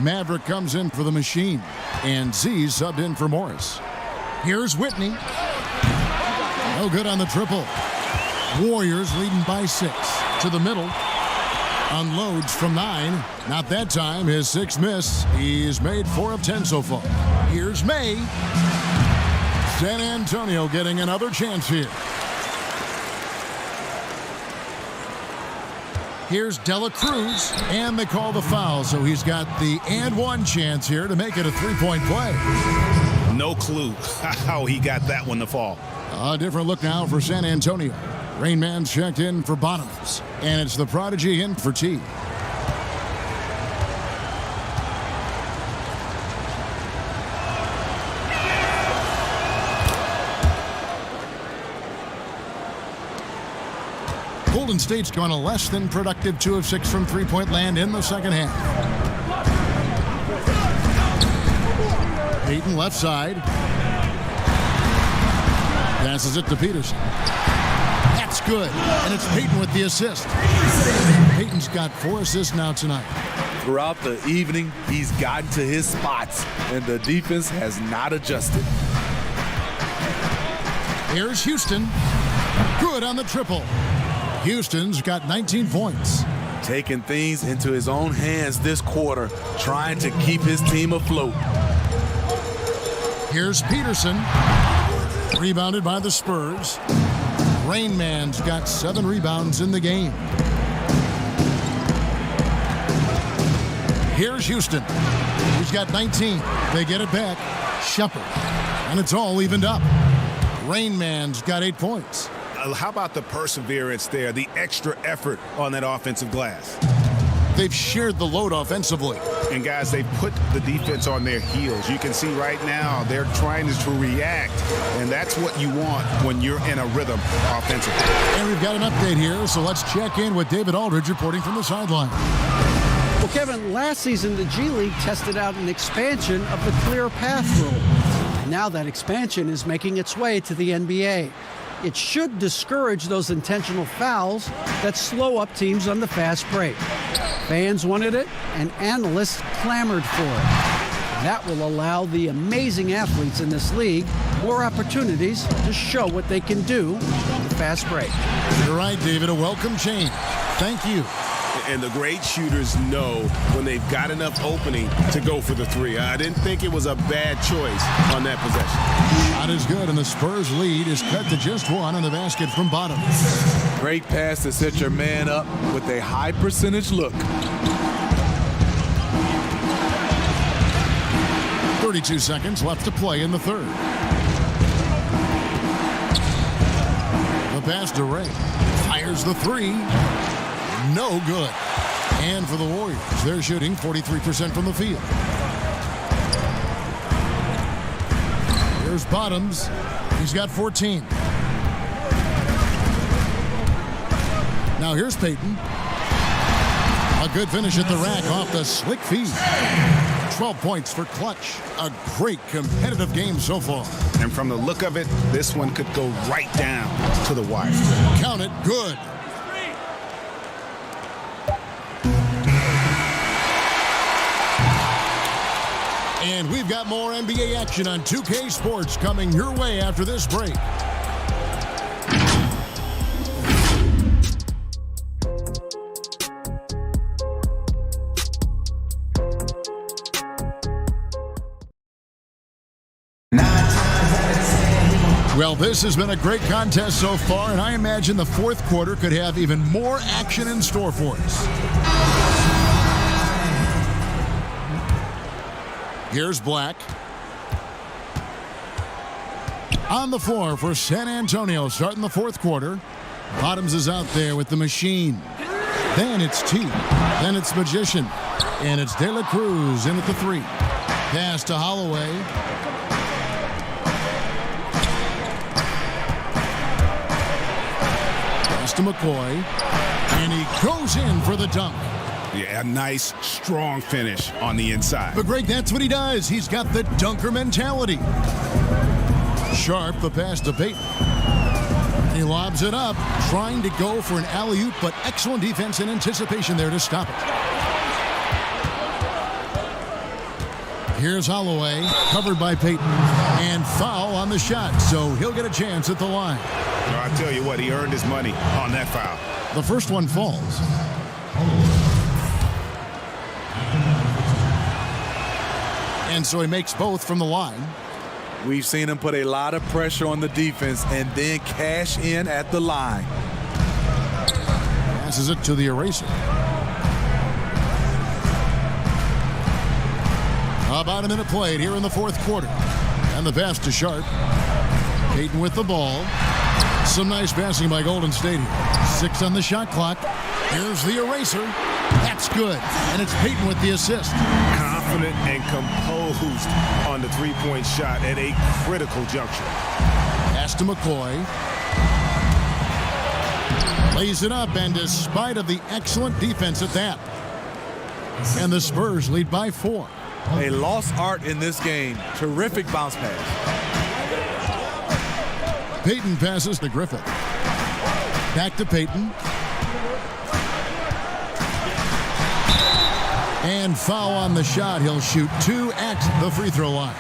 Maverick comes in for the Machine. And Z subbed in for Morris. Here's Whitney. No good on the triple. Warriors leading by 6. To the middle. Unloads from 9. Not that time. His 6th miss. He's made 4 of 10 so far. Here's May. San Antonio getting another chance here. Here's Dela Cruz. And they call the foul. So he's got the and 1 chance here to make it a 3-point play. No clue how he got that one to fall. A different look now for San Antonio. Rain Man's checked in for Bottoms. And it's the Prodigy in for T. Golden State's gone a less than productive 2 of 6 from three-point land in the second half. Payton left side. Passes it to Peterson. That's good. And it's Payton with the assist. Payton's got 4 assists now tonight. Throughout the evening, he's gotten to his spots, and the defense has not adjusted. Here's Houston. Good on the triple. Houston's got 19 points. Taking things into his own hands this quarter, trying to keep his team afloat. Here's Peterson. Rebounded by the Spurs. Rain Man's got 7 rebounds in the game. Here's Houston. He's got 19. They get it back. Shepard. And it's all evened up. Rain Man's got 8 points. How about the perseverance there, the extra effort on that offensive glass? They've shared the load offensively. And guys, they've put the defense on their heels. You can see right now they're trying to react, and that's what you want when you're in a rhythm offensively. And we've got an update here, so let's check in with David Aldridge reporting from the sideline. Well, Kevin, last season the G League tested out an expansion of the clear path rule. And now that expansion is making its way to the NBA. It should discourage those intentional fouls that slow up teams on the fast break. Fans wanted it, and analysts clamored for it. That will allow the amazing athletes in this league more opportunities to show what they can do on the fast break. You're right, David. A welcome change. Thank you. And the great shooters know when they've got enough opening to go for the 3. I didn't think it was a bad choice on that possession. Not as good, and the Spurs lead is cut to just 1 on the basket from Bottom. Great pass to set your man up with a high percentage look. 32 seconds left to play in the third. The pass to Ray. Fires the 3. No good. And for the Warriors, they're shooting 43% from the field. Here's Bottoms. He's got 14. Now here's Payton. A good finish at the rack off the slick feed. 12 points for Clutch. A great competitive game so far. And from the look of it, this one could go right down to the wire. Count it. Good. And we've got more NBA action on 2K Sports coming your way after this break. Well, this has been a great contest so far, and I imagine the fourth quarter could have even more action in store for us. Here's Black. On the floor for San Antonio, starting the fourth quarter. Bottoms is out there with the machine. Then it's T. Then it's Magician. And it's De La Cruz in at the three. Pass to Holloway. Pass to McCoy. And he goes in for the dunk. Yeah, a nice, strong finish on the inside. But Greg, that's what he does. He's got the dunker mentality. Sharp, the pass to Payton. He lobs it up, trying to go for an alley-oop, but excellent defense and anticipation there to stop it. Here's Holloway, covered by Payton, and foul on the shot, so he'll get a chance at the line. Well, I tell you what, he earned his money on that foul. The first one falls. And so he makes both from the line. We've seen him put a lot of pressure on the defense and then cash in at the line. Passes it to the eraser. About a minute played here in the fourth quarter. And the pass to Sharp. Payton with the ball. Some nice passing by Golden State here. 6 on the shot clock. Here's the eraser. That's good. And it's Payton with the assist. Confident and composed on the three-point shot at a critical juncture. Pass to McCoy. Lays it up, and despite of the excellent defense at that. And the Spurs lead by 4. A lost art in this game. Terrific bounce pass. Payton passes to Griffith. Back to Payton. And foul on the shot. He'll shoot 2 at the free throw line.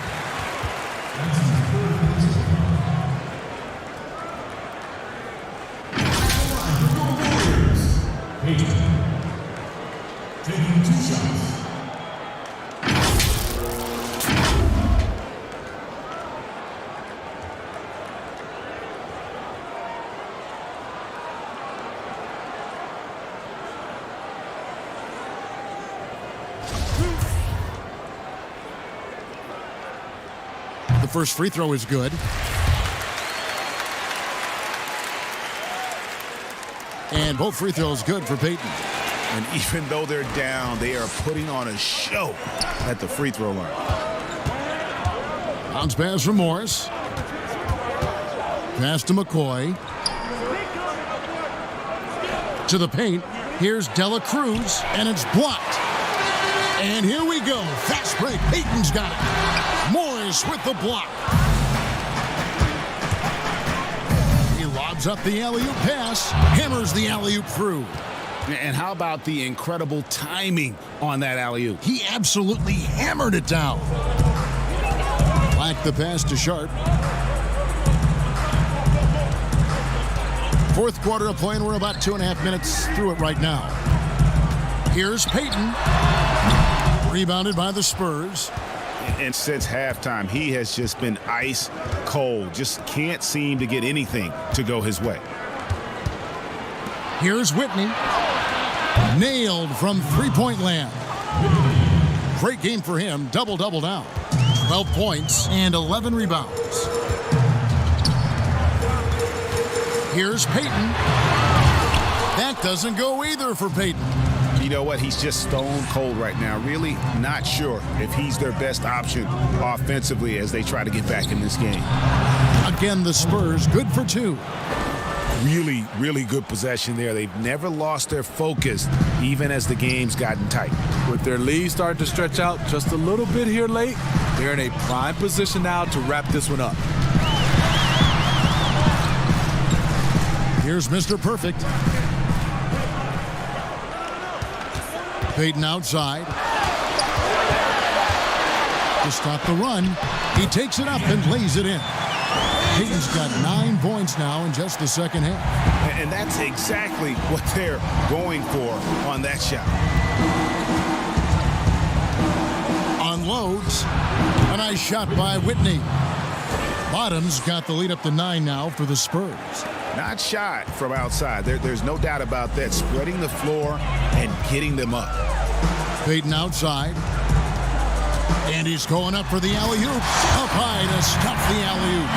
Taking 2 shots. The first free throw is good. And both free throws good for Payton. And even though they're down, they are putting on a show at the free throw line. Bounce pass from Morris. Pass to McCoy. To the paint. Here's De La Cruz, and it's blocked. And here we go. Fast break. Payton's got it. Morris with the block. He lobs up the alley-oop pass. Hammers the alley-oop through. And how about the incredible timing on that alley-oop? He absolutely hammered it down. Black the pass to Sharp. Fourth quarter of play, and we're about 2.5 minutes through it right now. Here's Payton. Rebounded by the Spurs. And since halftime, he has just been ice cold. Just can't seem to get anything to go his way. Here's Whitney. Nailed from three-point land. Great game for him. Double-double now. 12 points and 11 rebounds. Here's Payton. That doesn't go either for Payton. You know what? He's just stone cold right now. Really not sure if he's their best option offensively as they try to get back in this game. Again, the Spurs good for 2. Really, really good possession there. They've never lost their focus, even as the game's gotten tight. With their lead starting to stretch out just a little bit here late, they're in a prime position now to wrap this one up. Here's Mr. Perfect. Payton outside. to stop the run. He takes it up and lays it in. Peyton's got 9 points now in just the second half. And that's exactly what they're going for on that shot. Unloads. A nice shot by Whitney. Bottoms got the lead up to 9 now for the Spurs. Not shot from outside. There's no doubt about that. Spreading the floor and getting them up. Peyton outside. And he's going up for the alley-oop. Up high to stuff the alley-oop.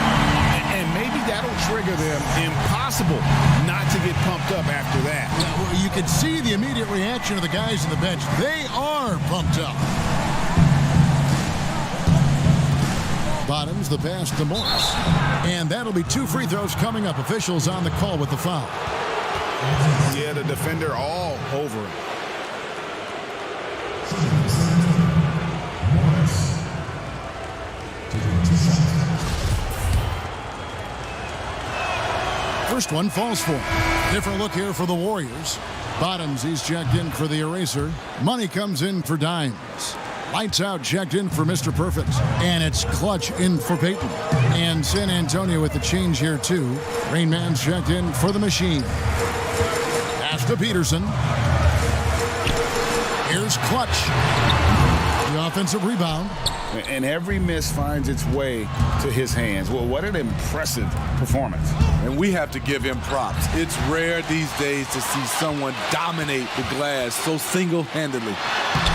And maybe that'll trigger them. Impossible not to get pumped up after that. Well, you can see the immediate reaction of the guys on the bench. They are pumped up. Bottoms the pass to Morris. And that'll be 2 free throws coming up. Officials on the call with the foul. Yeah, the defender all over him. First one falls for him. Different look here for the Warriors. Bottoms, he's checked in for the eraser. Money comes in for Dimes. Lights out, checked in for Mr. Perfect. And it's Clutch in for Peyton. And San Antonio with the change here, too. Rain Man's checked in for the Machine. Pass to Peterson. Here's Clutch. The offensive rebound. And every miss finds its way to his hands. Well, what an impressive performance. And we have to give him props. It's rare these days to see someone dominate the glass so single-handedly.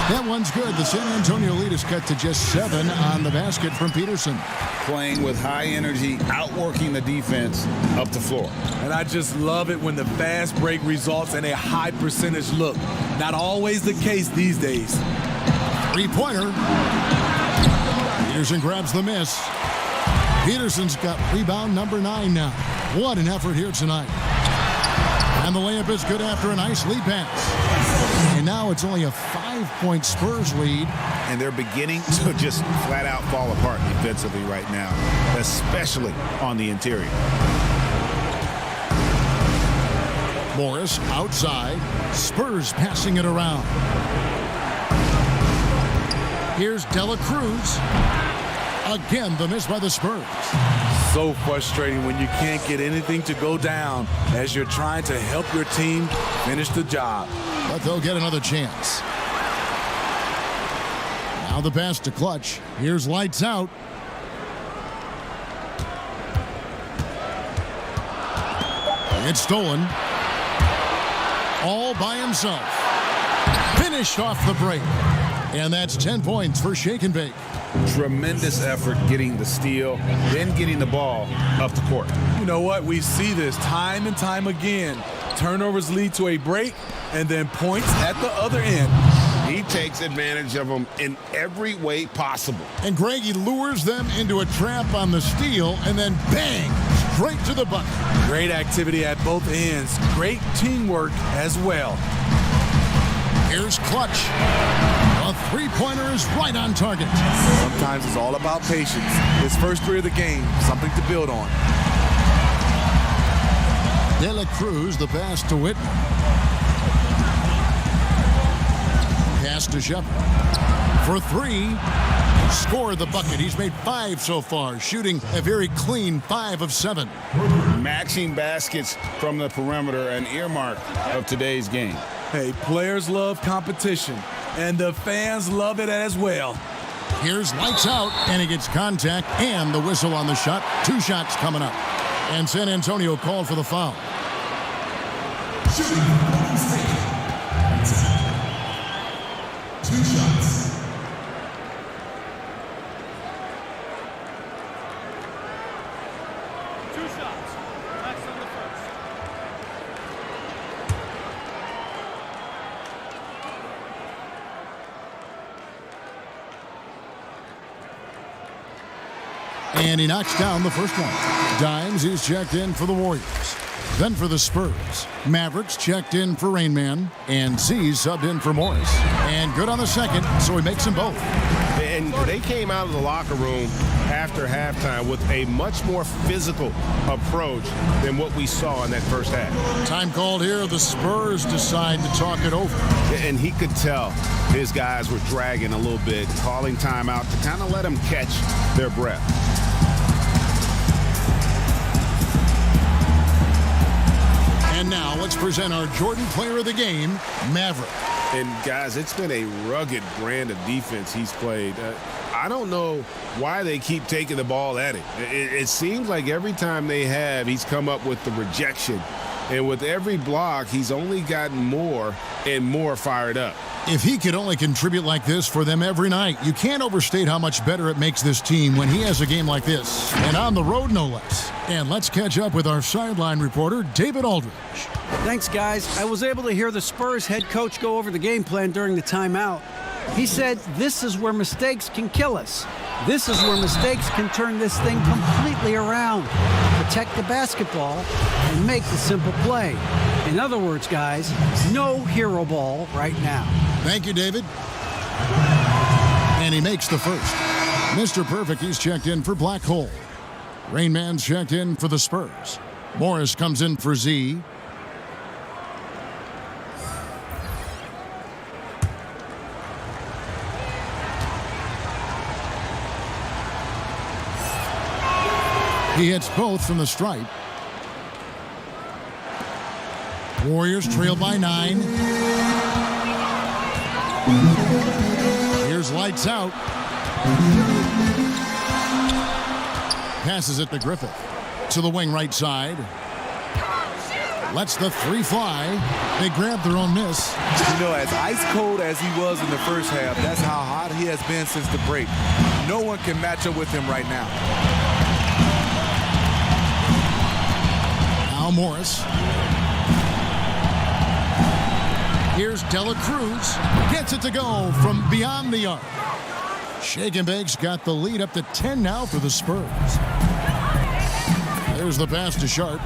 That one's good. The San Antonio lead is cut to just 7 on the basket from Peterson. Playing with high energy, outworking the defense up the floor. And I just love it when the fast break results in a high percentage look. Not always the case these days. Three-pointer. Peterson grabs the miss. Peterson's got rebound number 9 now. What an effort here tonight. And the layup is good after a nice lead pass. And now it's only a 5-point Spurs lead. And they're beginning to just flat out fall apart defensively right now, especially on the interior. Morris outside. Spurs passing it around. Here's Dela Cruz. Again, the miss by the Spurs. So frustrating when you can't get anything to go down as you're trying to help your team finish the job. But they'll get another chance. Now the pass to Clutch. Here's lights out. It's stolen. All by himself. Finished off the break. And that's 10 points for Shake and Bake. Tremendous effort getting the steal, then getting the ball up the court. You know what? We see this time and time again. Turnovers lead to a break and then points at the other end. He takes advantage of them in every way possible. And Greg, he lures them into a trap on the steal and then bang, straight to the bucket. Great activity at both ends. Great teamwork as well. Here's Clutch. A three-pointer is right on target. Sometimes it's all about patience. His first 3 of the game, something to build on. Dela Cruz, the pass to Whitney. Pass to Shepard. For 3. Scored the bucket. He's made 5 so far, shooting a very clean 5 of 7. Matching baskets from the perimeter, an earmark of today's game. Hey, players love competition, and the fans love it as well. Here's lights out, and he gets contact and the whistle on the shot. 2 shots coming up. And San Antonio called for the foul. Shooting. 2 shots. And he knocks down the first one. Dimes is checked in for the Warriors. Then for the Spurs, Mavericks checked in for Rain Man. And Z subbed in for Morris. And good on the second, so he makes them both. And they came out of the locker room after halftime with a much more physical approach than what we saw in that first half. Time called here. The Spurs decide to talk it over. And he could tell his guys were dragging a little bit, calling timeout to kind of let them catch their breath. And now let's present our Jordan Player of the Game, Maverick. And guys, it's been a rugged brand of defense he's played. I don't know why they keep taking the ball at him. It seems like every time they have, he's come up with the rejection. And with every block, he's only gotten more and more fired up. If he could only contribute like this for them every night, you can't overstate how much better it makes this team when he has a game like this. And on the road, no less. And let's catch up with our sideline reporter, David Aldridge. Thanks, guys. I was able to hear the Spurs head coach go over the game plan during the timeout. He said, this is where mistakes can kill us. This is where mistakes can turn this thing completely around. Protect the basketball and make the simple play. In other words, guys, no hero ball right now. Thank you, David. And he makes the first. Mr. Perfect, he's checked in for Black Hole. Rain Man's checked in for the Spurs. Morris comes in for Z. He hits both from the stripe. Warriors trail by 9. Here's lights out. Passes it to Griffith. To the wing right side. Lets the three fly. They grab their own miss. You know, as ice cold as he was in the first half, that's how hot he has been since the break. No one can match up with him right now. Now Morris. Here's Dela Cruz. Gets it to go from beyond the arc. Shake and Bake's got the lead up to 10 now for the Spurs. There's the pass to Sharp.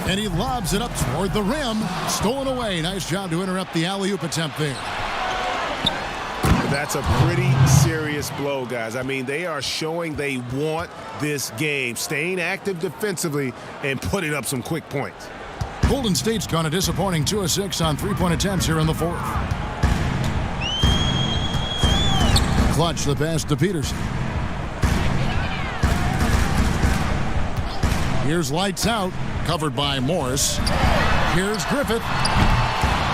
And he lobs it up toward the rim. Stolen away. Nice job to interrupt the alley-oop attempt there. That's a pretty serious blow, guys. I mean, they are showing they want this game, staying active defensively and putting up some quick points. Golden State's gone a disappointing 2 of 6 on three-point attempts here in the fourth. Clutch the pass to Peterson. Here's lights out, covered by Morris. Here's Griffith.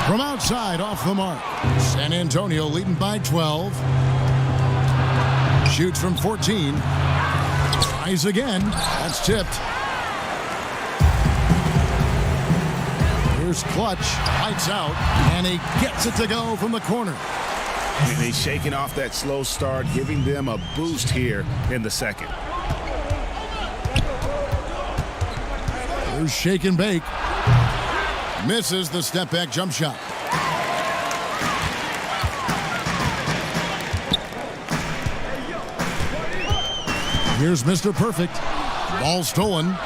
From outside, off the mark. San Antonio leading by 12. Shoots from 14. Tries again. That's tipped. Here's Clutch. Lights out. And he gets it to go from the corner. And he's shaking off that slow start, giving them a boost here in the second. Here's Shake and Bake. Misses the step-back jump shot. Here's Mr. Perfect. Ball stolen.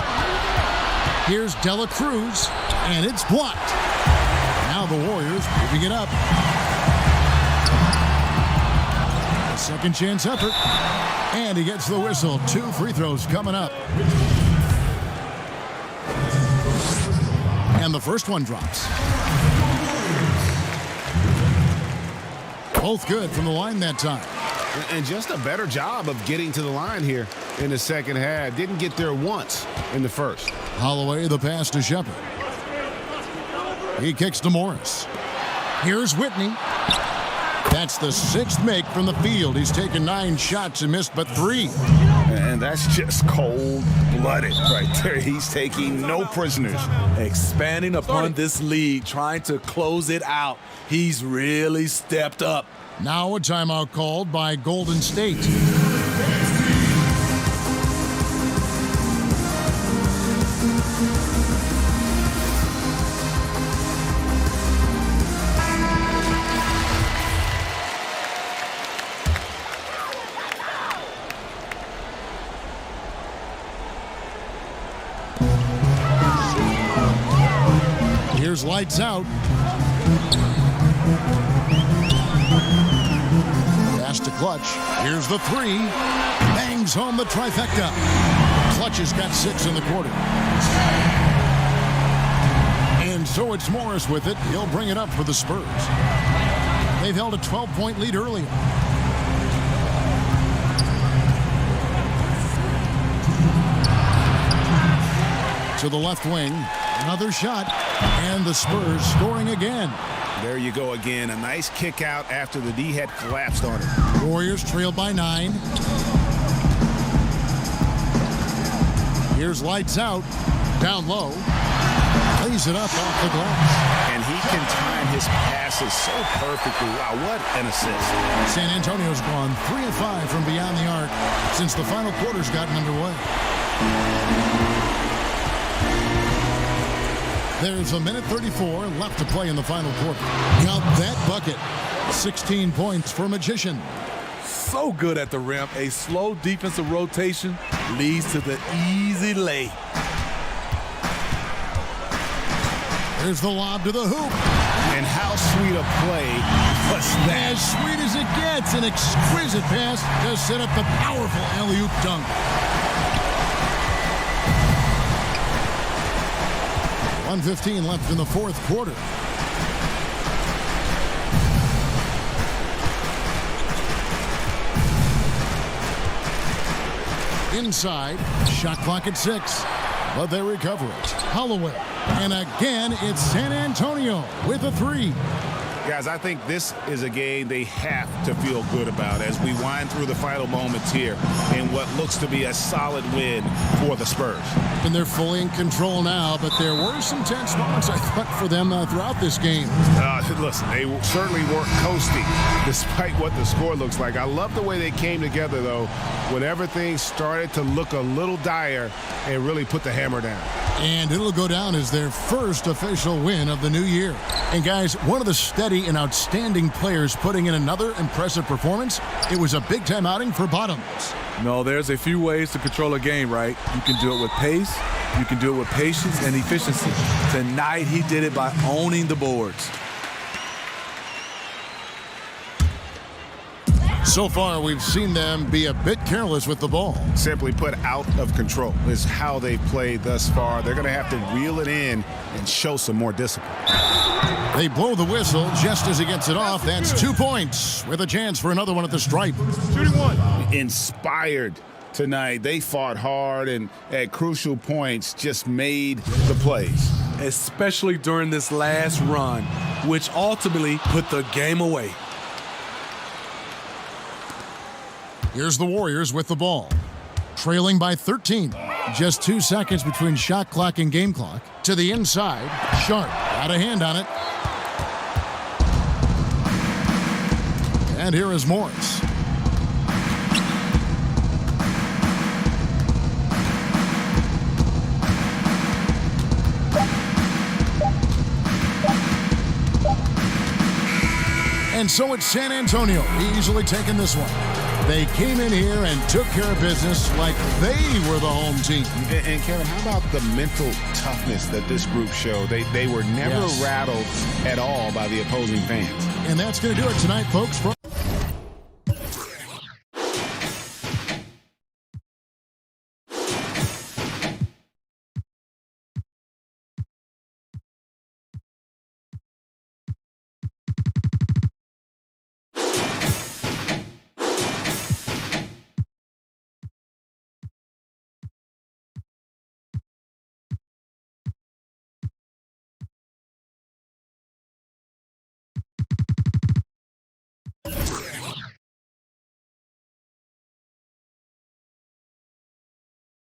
Here's Dela Cruz. And it's blocked. Now the Warriors moving it up. A second chance effort. And he gets the whistle. 2 free throws coming up. And the first one drops. Both good from the line that time. And just a better job of getting to the line here in the second half. Didn't get there once in the first. Holloway, the pass to Shepard. He kicks to Morris. Here's Whitney. That's the 6th make from the field. He's taken 9 shots and missed but 3. And that's just cold-blooded right there. He's taking no prisoners. Expanding upon this lead, trying to close it out. He's really stepped up. Now a timeout called by Golden State. Here's lights out. clutch. Here's the three. Bangs home the trifecta. Clutch has got 6 in the quarter. And so it's Morris with it. He'll bring it up for the Spurs. They've held a 12-point lead earlier. To the left wing. Another shot. And the Spurs scoring again. There you go again. A nice kick out after the D had collapsed on it. Warriors trailed by 9. Here's lights out. Down low. Lays it up off the glass. And he can time his passes so perfectly. Wow, what an assist. San Antonio's gone 3 of 5 from beyond the arc since the final quarter's gotten underway. There's a minute 34 left to play in the final quarter. Got that bucket. 16 points for Magician. So good at the rim. A slow defensive rotation leads to the easy lay. There's the lob to the hoop. And how sweet a play was that? As sweet as it gets. An exquisite pass to set up the powerful alley-oop dunk. 1:15 left in the fourth quarter. Inside, shot clock at 6, but they recover it. Holloway, and again it's San Antonio with a 3. Guys, I think this is a game they have to feel good about as we wind through the final moments here in what looks to be a solid win for the Spurs. And they're fully in control now, but there were some tense moments, I thought, for them throughout this game. Listen, they certainly weren't coasting despite what the score looks like. I love the way they came together, though, when everything started to look a little dire and really put the hammer down. And it'll go down as their first official win of the new year. And guys, one of the steady and outstanding players putting in another impressive performance. It was a big-time outing for Bottoms. No, there's a few ways to control a game, right? You can do it with pace, you can do it with patience and efficiency. Tonight, he did it by owning the boards. So far, we've seen them be a bit careless with the ball. Simply put, out of control is how they've played thus far. They're going to have to reel it in and show some more discipline. They blow the whistle just as he gets it off. That's 2 points with a chance for another one at the stripe. Shooting one. Inspired tonight. They fought hard and at crucial points just made the plays. Especially during this last run, which ultimately put the game away. Here's the Warriors with the ball. Trailing by 13. Just 2 seconds between shot clock and game clock. To the inside. Sharp got a hand on it. And here is Morris. And so it's San Antonio easily taking this one. They came in here and took care of business like they were the home team. And Kevin, how about the mental toughness that this group showed? They were never rattled at all by the opposing fans. And that's going to do it tonight, folks.